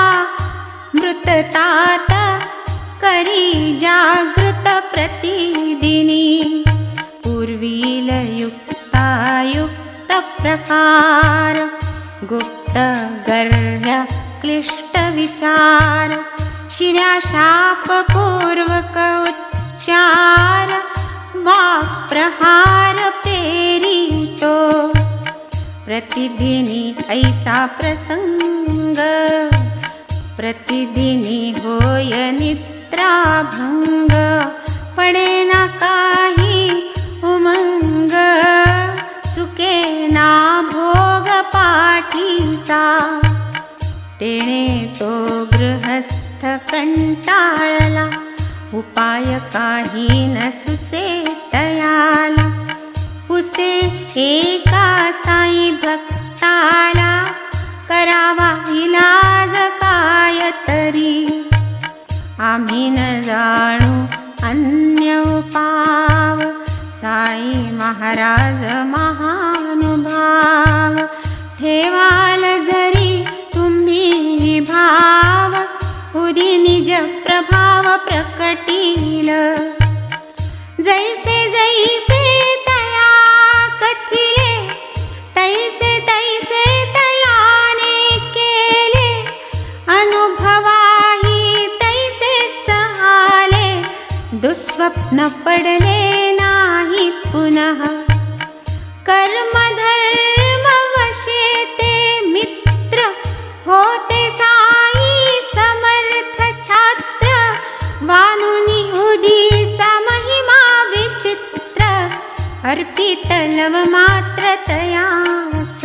मृततात करी जागृत प्रतिदिनी पूर्वील युक्तायुक्त प्रकार गुप्त गर्भ क्लिष्ट विचार शिव्या शापपूर्वक उच्चार वाक् प्रहार प्रेरितो प्रतिदिनी ऐसा प्रसंग प्रतिदिनी होय निद्राभंग पडे ना काही उमंग चुके ना भोग पाठीचा तेणे तो गृहस्थ कंटाळला उपाय काही न सुचे तयाला पुसे एका साई भक्ताला करावा इलाज काय तरी आम्ही न जाणू अन्य उपाव साई महाराज महानुभाव ठेवाल जरी तुम्ही भाव उदी निज प्रभाव प्रकटील जैसे जैसे तया कथिले तैसे तैसे तयाने केले अनुभवाही तैसेच आले दुःस्वप्न पडले नाही पुनः कर्मधर्म वशे ते मित्र होते साई समर्थ छात्र वानुनी उदीचा महिमा विचित्र अर्पित लव मात्र तयास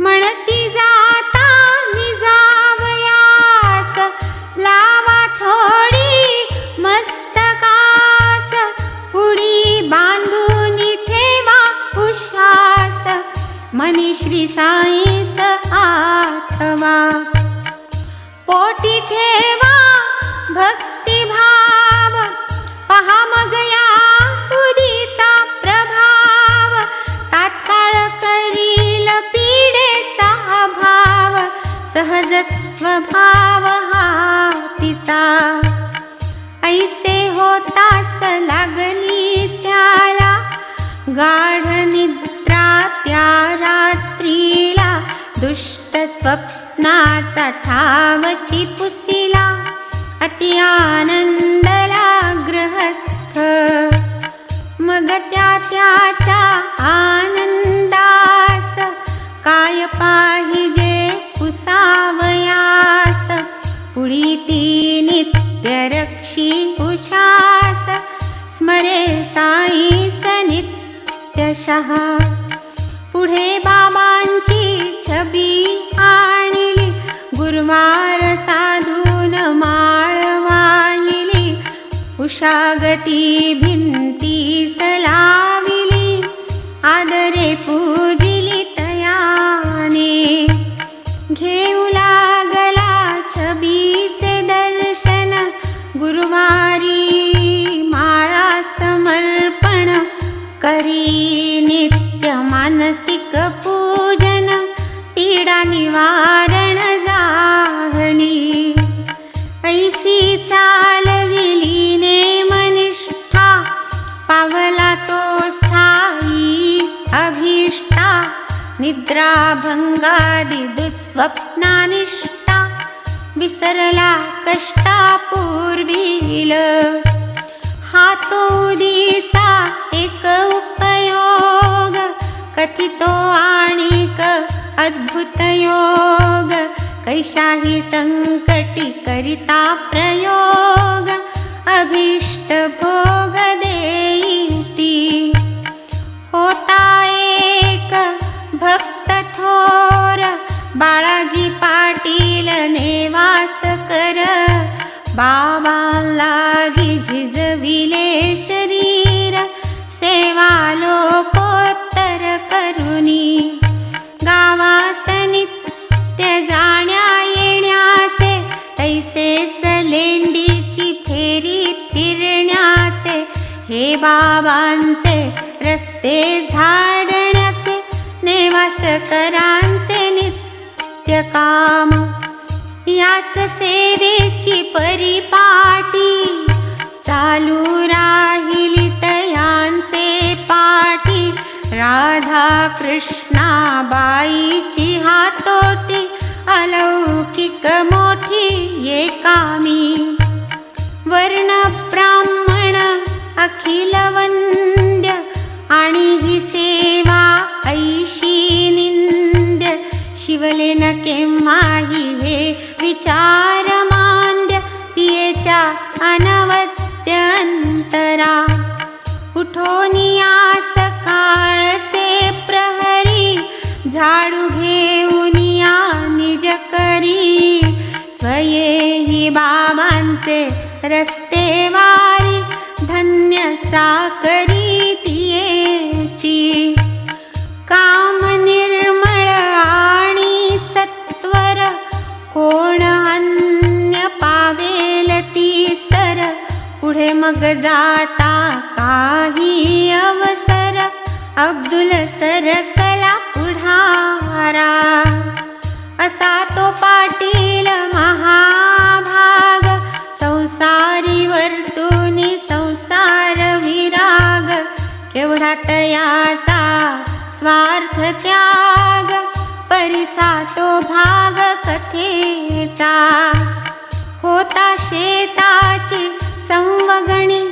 म्हणती जाता निजावयास लावा स्वप्नाचा ठावची पुसिला, अति आनंदला गृहस्थ. मग त्याच्या आनंदास काय पाहिजे पुसावयास. पुढी ती नित्य रक्षी उषास, स्मरे साईस नित्यशः. पुढे बाबांची छबी आणली, गुरुवार साधून माळ वाहिली. उषागती भिंतीस लाविली, आदरे पूजिली तयाने. घेऊ लागला छबीचे दर्शन, गुरुवारी माळा समर्पण करी. नित्य मानसिक पूजन, पीडा निवारण झाली. ऐसी चालविली नेमनिष्ठा, पावला तो स्थायी अभीष्टा. निद्राभंगादि दुःस्वप्नानिष्टा, विसरला कष्टापूर्वील. हा तो उदीचा एक उपयोग, कथितो आणिक अद्भुत योग. कैशाही संकटी करिता प्रयोग, अभीष्ट भोग देईती. होता एक भक्त थोर, बाळाजी पाटील नेवास कर. बाबांलागी झिजविले शरीर, सेवा लोकोत्तर करुनी. गावात नित्य जाण्या येण्याचे, तैसेच लेंडीची फेरी फिरण्याचे. हे बाबांचे रस्ते झाडण्याचे, नेवासकरांचे नित्य काम. याच सेवेची परिपाटी, चालू राहिली तयांचे पाठी. राधा कृष्णाबाईची हातोटी, अलौकिक मोठी ये कामी. वर्ण ब्राह्मण अखिल वंद्य, आणि ही सेवा ऐशी निंद्य. शिवले न केव्हाही हे विचार मांद्य, तियेच्या अनवद्य अंतरा. उठोनिया सकाळचे प्रहरी, झाडू घेऊनिया निज करी. स्वयेही बाबांचे रस्ते वारी, धन्य चाकरी तियेची. काम निर्मळ आणि सत्वर, कोण अन्य पावेल ती सर. पुढे मग जाता काही अवसर, अब्दुल सरकला पुढारा. असा तो पाटील महाभाग, संसारी वर्तुनी संसार विराग. केवढा तयाचा स्वार्थ त्याग, परिसा तो भाग कथेचा. होता शेताची संवगणी,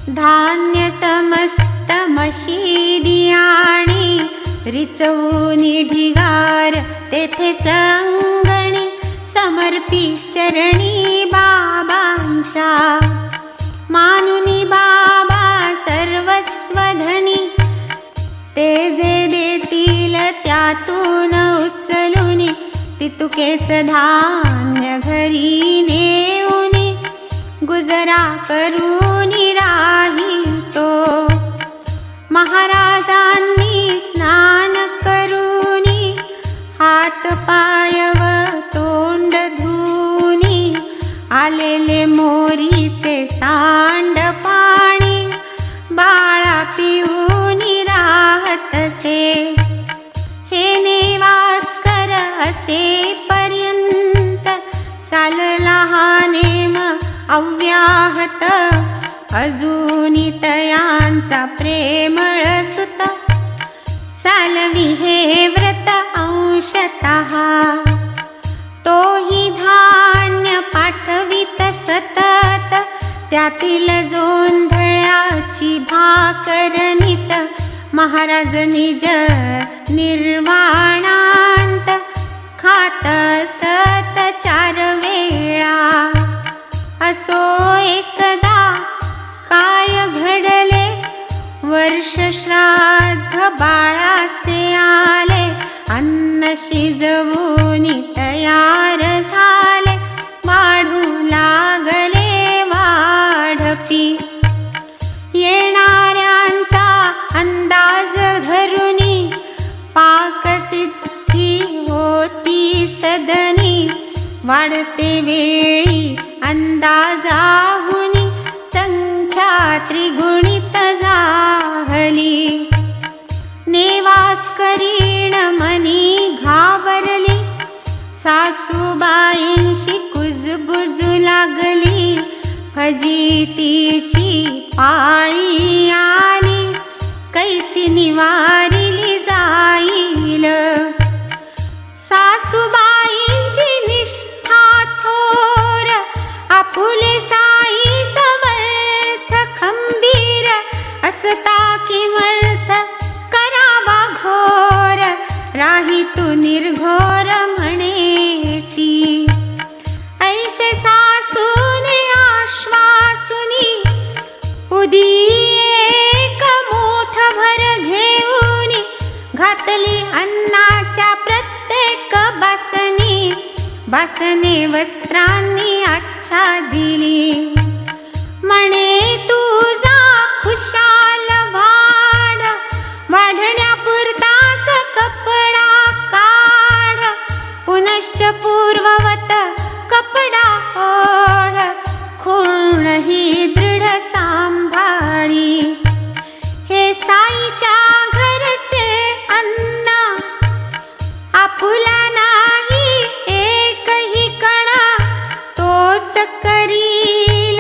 धान्य समस्त मशिदी आणि. रिचवूनी ढिगार तेथेच अंगणी, समर्पी चरणी बाबांच्या. मानुनी बाबा सर्वस्वधनी, ते जे देतील त्यातून उचलूनी. तितुकेच धान्य घरी नेऊनी, गुजरा करूनी राहितो. महाराजांनी स्नान करूनी, हात पाय व तोंड धुनी. आलेले मोरीचे सांड पाणी, बाळा पिऊनी राहतसे. हे नेवास्कर असे पर्यंत, चालला हा नेम अव्याहत. अजूनी तयांचा प्रेमळ सुत, चालवी हे व्रत अंशतः. वाढतील जोंधळ्याची भाकर नित, महाराज निज निर्वाणांत खात असत 4 वेळा. असो एकदा काय घडले, वर्ष श्राद्ध बाळाचे आले, अन्न शिजवून तयार झाले, वाढू लागले वाढपी. येणाऱ्यांचा अंदाज धरुनी पाकसिद्धी होती सदनी, वाढते वेळी अंदाजाहुनी संख्या त्रिगुणित झाली. नेवास करीण मनी घाबरली, सासूबाईंशी कुजबुजू लागली, फजितीची पाळी आली, कैसी निवारिली जाईल. सासूबाईंची निष्ठा थोर, आपुले साई समर्थ खंबीर, असता किमर्थ करावा घोर, राही तू निर्घोर म्हणे ती. ऐसे सासूने आश्वासुनी, उदी एक मोठ भर घेऊनी, घातली अन्नाच्या प्रत्येक बासनी, बासने वस्त्रांनी आच्छादिली. म्हणे तुझा खुशाल वाढ, वाढण्यापुरताच कपडा काढ, पुनश्च पूर्ववत कपडा ओढ, खूणही दृढ सांभाळी. हे साईच्या घरचे अन्न, आपुला नाही एकही कणा, तोच करील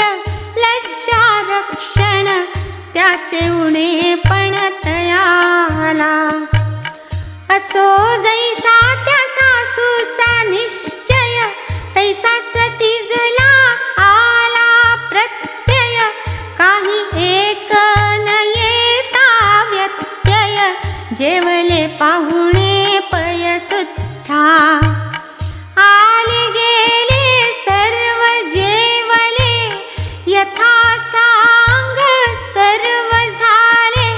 लज्जा रक्षण, त्याचे उणे पण तयाला. असो जैसा त्या सासूचा निश्चय, तैसाच तिजला आला प्रत्यय, काही एक न येता व्यत्यय, जेवले पाहुणे पयसुद्धा. आले गेले सर्व जेवले, यथा सांग सर्व झाले,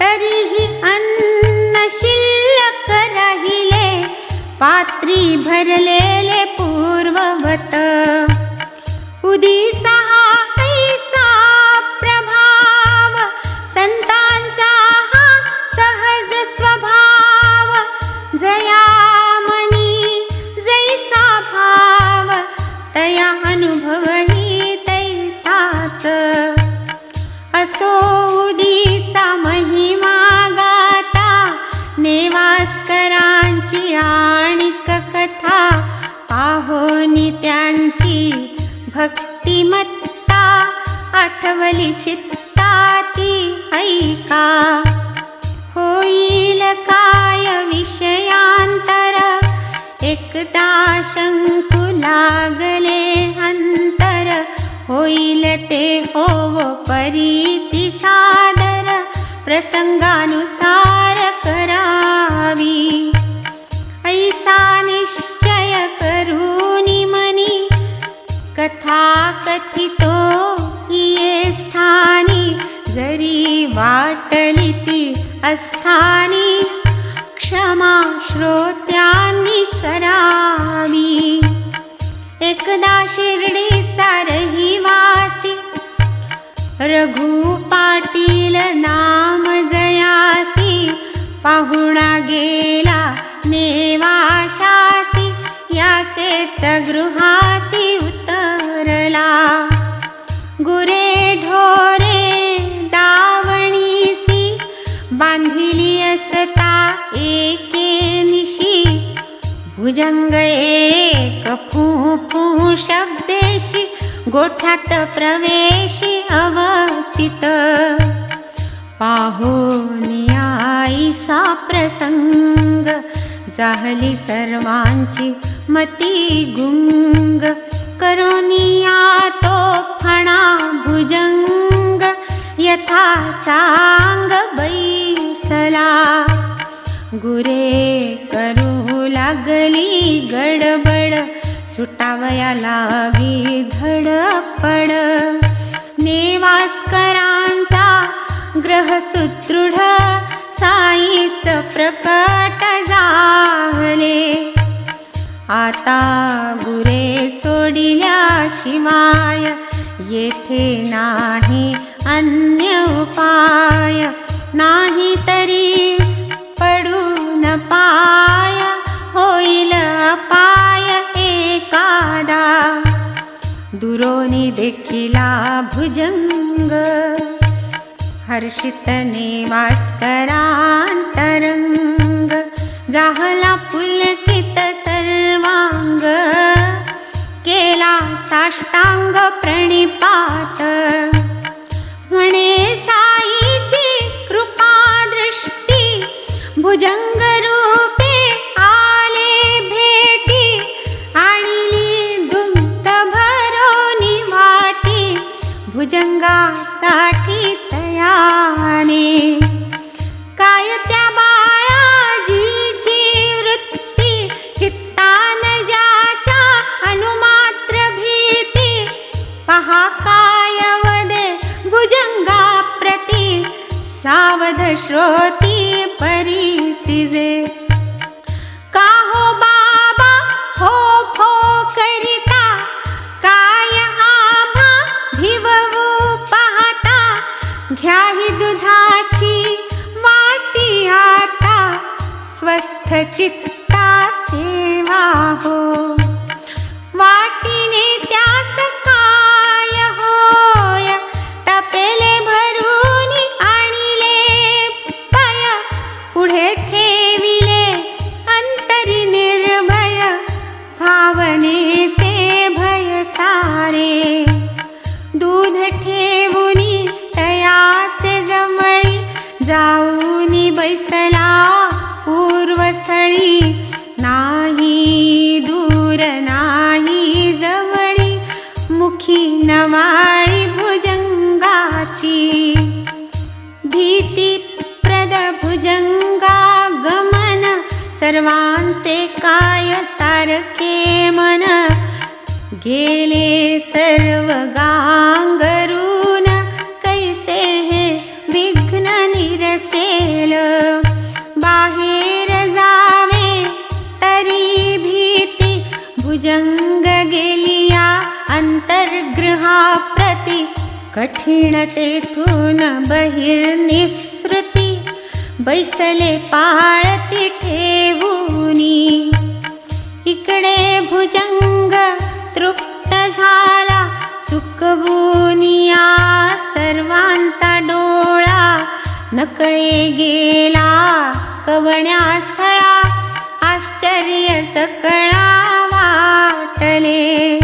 तरीही अन्न शिल्लक राहिले, पात्री भरलेले पूर्ववत. उदीचा हा ऐसा प्रभाव, संतांचा हा सहज स्वभाव, जयामनी जैसा भाव, तया अनुभवही तैसाच. असो उदीचा महिमा गाता, नेवास्करांची आणिक कथा, पाहोनी त्यांची भक्तिमत्ता, आठवली चित्ताती ऐका. होईल काय विषयांतर, एकदा शंकू लागले अंतर, होईल ते होव परीती सादर, प्रसंगानुसार करावी. ऐसा निश्चय करूनी मनी, कथा कथितो ये स्थानी, जरी वाटली ती अस्थानी, क्षमा श्रोत्यांनी करावी. एकदा शिर्डीचा रहिवासी, रघु पाटील नाम जयासी, पाहुणा गेला नेवाशासी, याचेच गृहासी उतरला. गुरे ढोरे दावणीसी, बांधिली असता एके निशी, भुजंग एक फू फू शब्देशी, गोठ्यात प्रवेशी अवचित. पाहोनी आईसा प्रसंग, जाहली सर्वांची मती गुंग. करोनिया तो फणा भुजंग यथा सांग बैसला गुरे करू लागली गडबड सुटावया लागी धडपड नेवास्करांचा ग्रह सुदृढ साईच प्रकट झाले आता गुरे सोडिल्या शिवाय येथे नाही अन्य उपाय नाही तरी पडून पाय होईल अपाय एकादा दुरोनी देखिला भुजंग हर्षित नेवास्करांतरंग जाहला पुलकित सर्वांग केला साष्टांग प्रणिपात म्हणे साईची कृपा दृष्टी भुजंग रूपे आले भेटी आणली दुग्ध भरोनी वाटी भुजंगासाठी तयाने काय त्या बाळाजीची वृत्ती चित्तान ज्याच्या अनुमात्र भीती पहा काय वदे भुजंगा प्रती सावध श्रोती परिसिजे का हो बाबा हो फो करिता काय आम्हा भिववू पाहता घ्याही दुधाची वाटी आता स्वस्थ चित्ता सेवा हो वाटीने त्यास काय होय तपेले भरून आणले पय पुढे ठेविले अंतरी निर्भय भावनेचे भय सारे दूध ठेवूनी तयाचे जमळी जाऊनी बैसला पूर्वस्थळी नाही दूर नाही जवळी मुखी नवाळी भुजंगाची भीतीप्रद भुजंगा गमन सर्वांचे काय सारखे मन गेले सर्व गांगरून कैसे हे विघ्न निरसेल बाहेर जावे तरी भीती भुजंग गेलिया अंतर्गृहाप्रती कठीण तेथून बहिर्निसृती बैसले पाळती ठेवूनी इकडे भुजंग तृप्त झाला चुकवूनिया सर्वांचा डोळा नकळे गेला कवण्या स्थळा आश्चर्य सकळा वाटले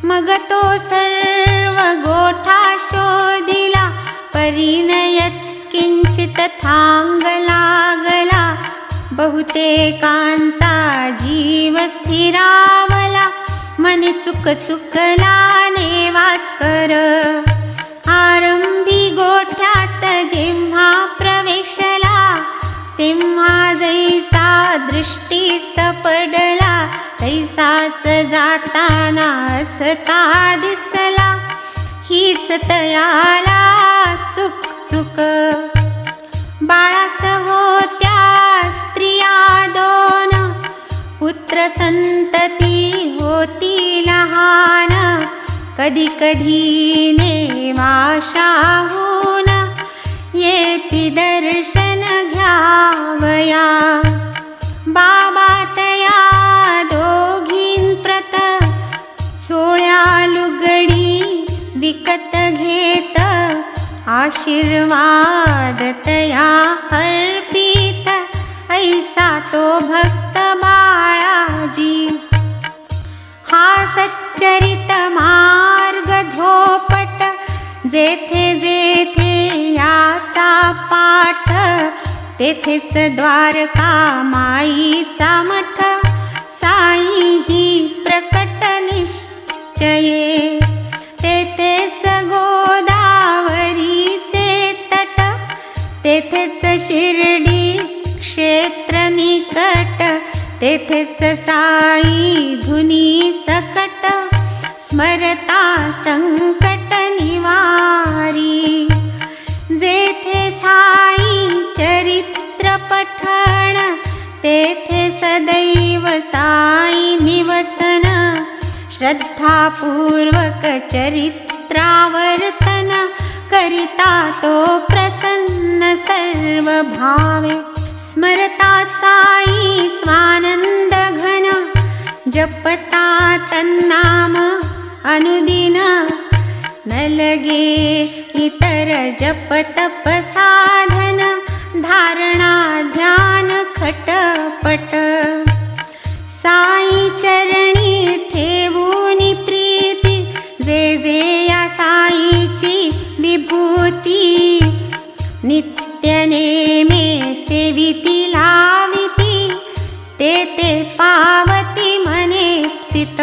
मग तो सर्व गोठा शोधिला परिणयत किंचित थांग लागला बहुतेकांचा जीव स्थिरावला मनी चुकला नेवास्कर आरंभी गोठ्यात जेव्हा प्रवेशला तेव्हा जैसा दृष्टीस पडला तैसाच जाताना असता दिसला हीच तयाला चुक चुक बाळास होत्या स्त्रिया दोन पुत्र संतती होती लहान कधी कधी नेवाशाहून येती दर्शन घ्यावया बाबा तया दोघीं प्रत सोळ्या लुगडी विकत घेत आशीर्वाद तया अर्पित ऐसा तो भक्त बाळाजी हा सच्चरित मार्ग धोपट जेथे जेथे याचा पाठ तेथेच द्वारका माईचा मठ साई ही प्रकट साई धुनी सकट स्मरता संकट निवारी जेथे साई चरित्र पठण तेथे सदैव साई निवसन श्रद्धापूर्वक चरित्रावर्तन करिता तो प्रसन्न सर्व भावे स्मरता साई स्वानंद घन जपता तन्नाम अनुदिन न लगे इतर जप तप साधन धारणा ध्यान खटपट साई चरणी ठेवूनी प्रीती जे जे या साईची विभूती नित्य नेमे सेविती लाविती ते ते पावती मनेप्सित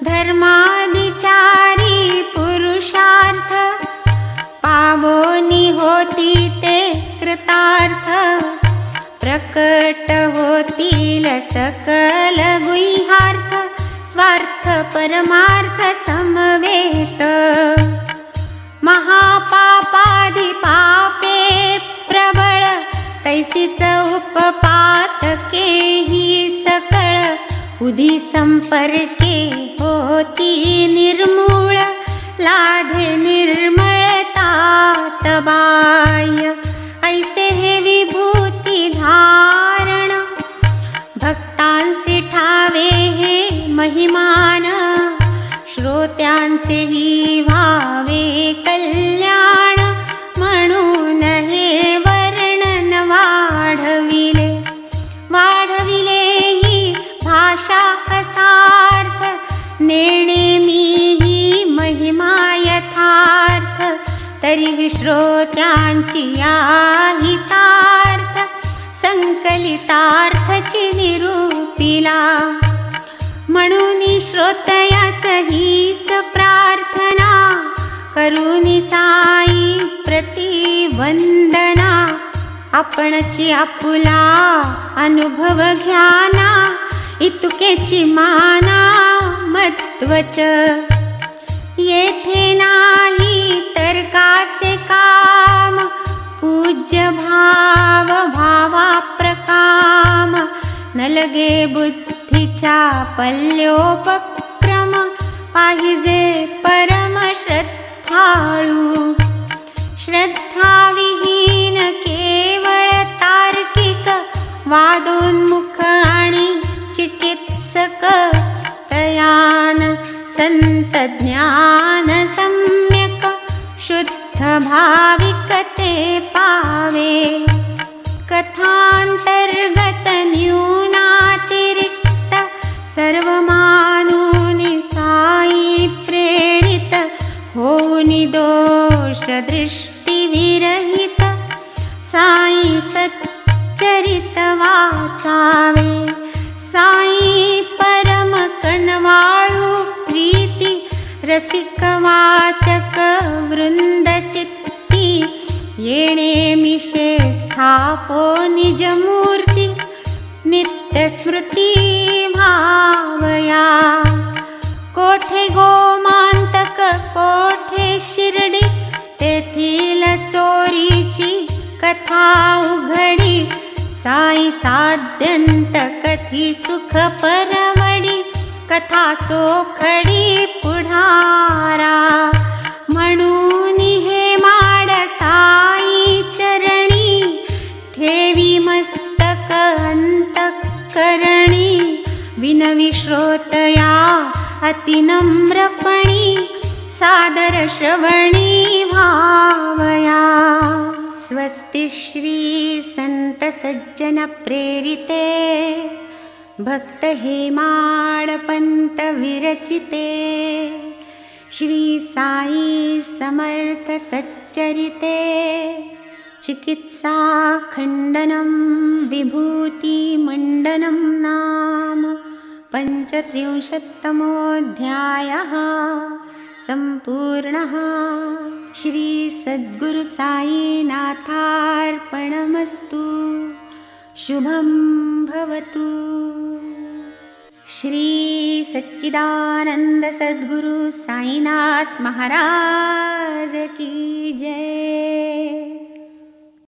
धर्माधिचारी पुरुषार्थ पावोनी होती ते कृतार्थ प्रकट होतील सकल गुह्यार्थ स्वार्थ परमार्थ समवेत महापापादि पापे प्रबळ तैसीच उपपातके ही सकळ उदी संपर्के होती निर्मूळ लाधे निर्मळता सबाह्य ऐसे हे विभूती धारण भक्तांचे ठावे हे महिमान श्रोत्यांचे ही व्हावे कल्याण म्हणून हे वर्णन वाढविले ही भाषा असार्थ नेणे मी ही महिमा यथार्थ तरी श्रोत्यांची हितार्थ संकलितार्थची निरूपिला म्हणून श्रोतयास हीच प्रार्थना करुनी साई प्रतिवंदना आपणची आपुला अनुभव घ्याना इतुकेची माना महत्वच येथे नाही तर्काचे काम पूज्य भाव भावा प्रकाम न लगे बुद्धीच्या पल्योपक्रम पाहिजे परम श्रद्धाळू श्रद्धाविहीन केवळ तार्किक वादोन्मुख आणि चिकित्सक तयान संत ज्ञान सम्यक शुद्ध भाविक ते पावे कथांतर्गत न्यूनातिरिक्त सर्व मानूनि साई प्रेरित होऊनि दोष दृष्टी विरहित साई सच्चरित वाचावे साई परम कनवाळू प्रीती रसिक वाचक वृंद चित्ती येणे मिशे स्थापो निजमूर्ती नित्य स्मृती भावया कोठे गोमांतक कोठे शिर्डी तेथील चोरीची कथा उघडी साई साध्यंत कथी सुख परवडी कथा चोखडी पुढारा म्हणून हे माड साई चरणी ठेवी मस्तक अंतःकरणी विनवी श्रोतया अतिनम्रपणी सादर श्रवणी भावया स्वस्ति श्री संत सज्जन प्रेरिते भक्त हेमाडपंत विरचिते श्री साई समर्थ सच्चरिते चिकित्सा खंडनं विभूति मंडनं नाम 35तमोऽध्यायः संपूर्णः। श्री सद्गुरु साईनाथार्पणमस्तु। शुभं भवतु। श्री सच्चिदानंद सद्गुरु साईनाथ महाराज की जय।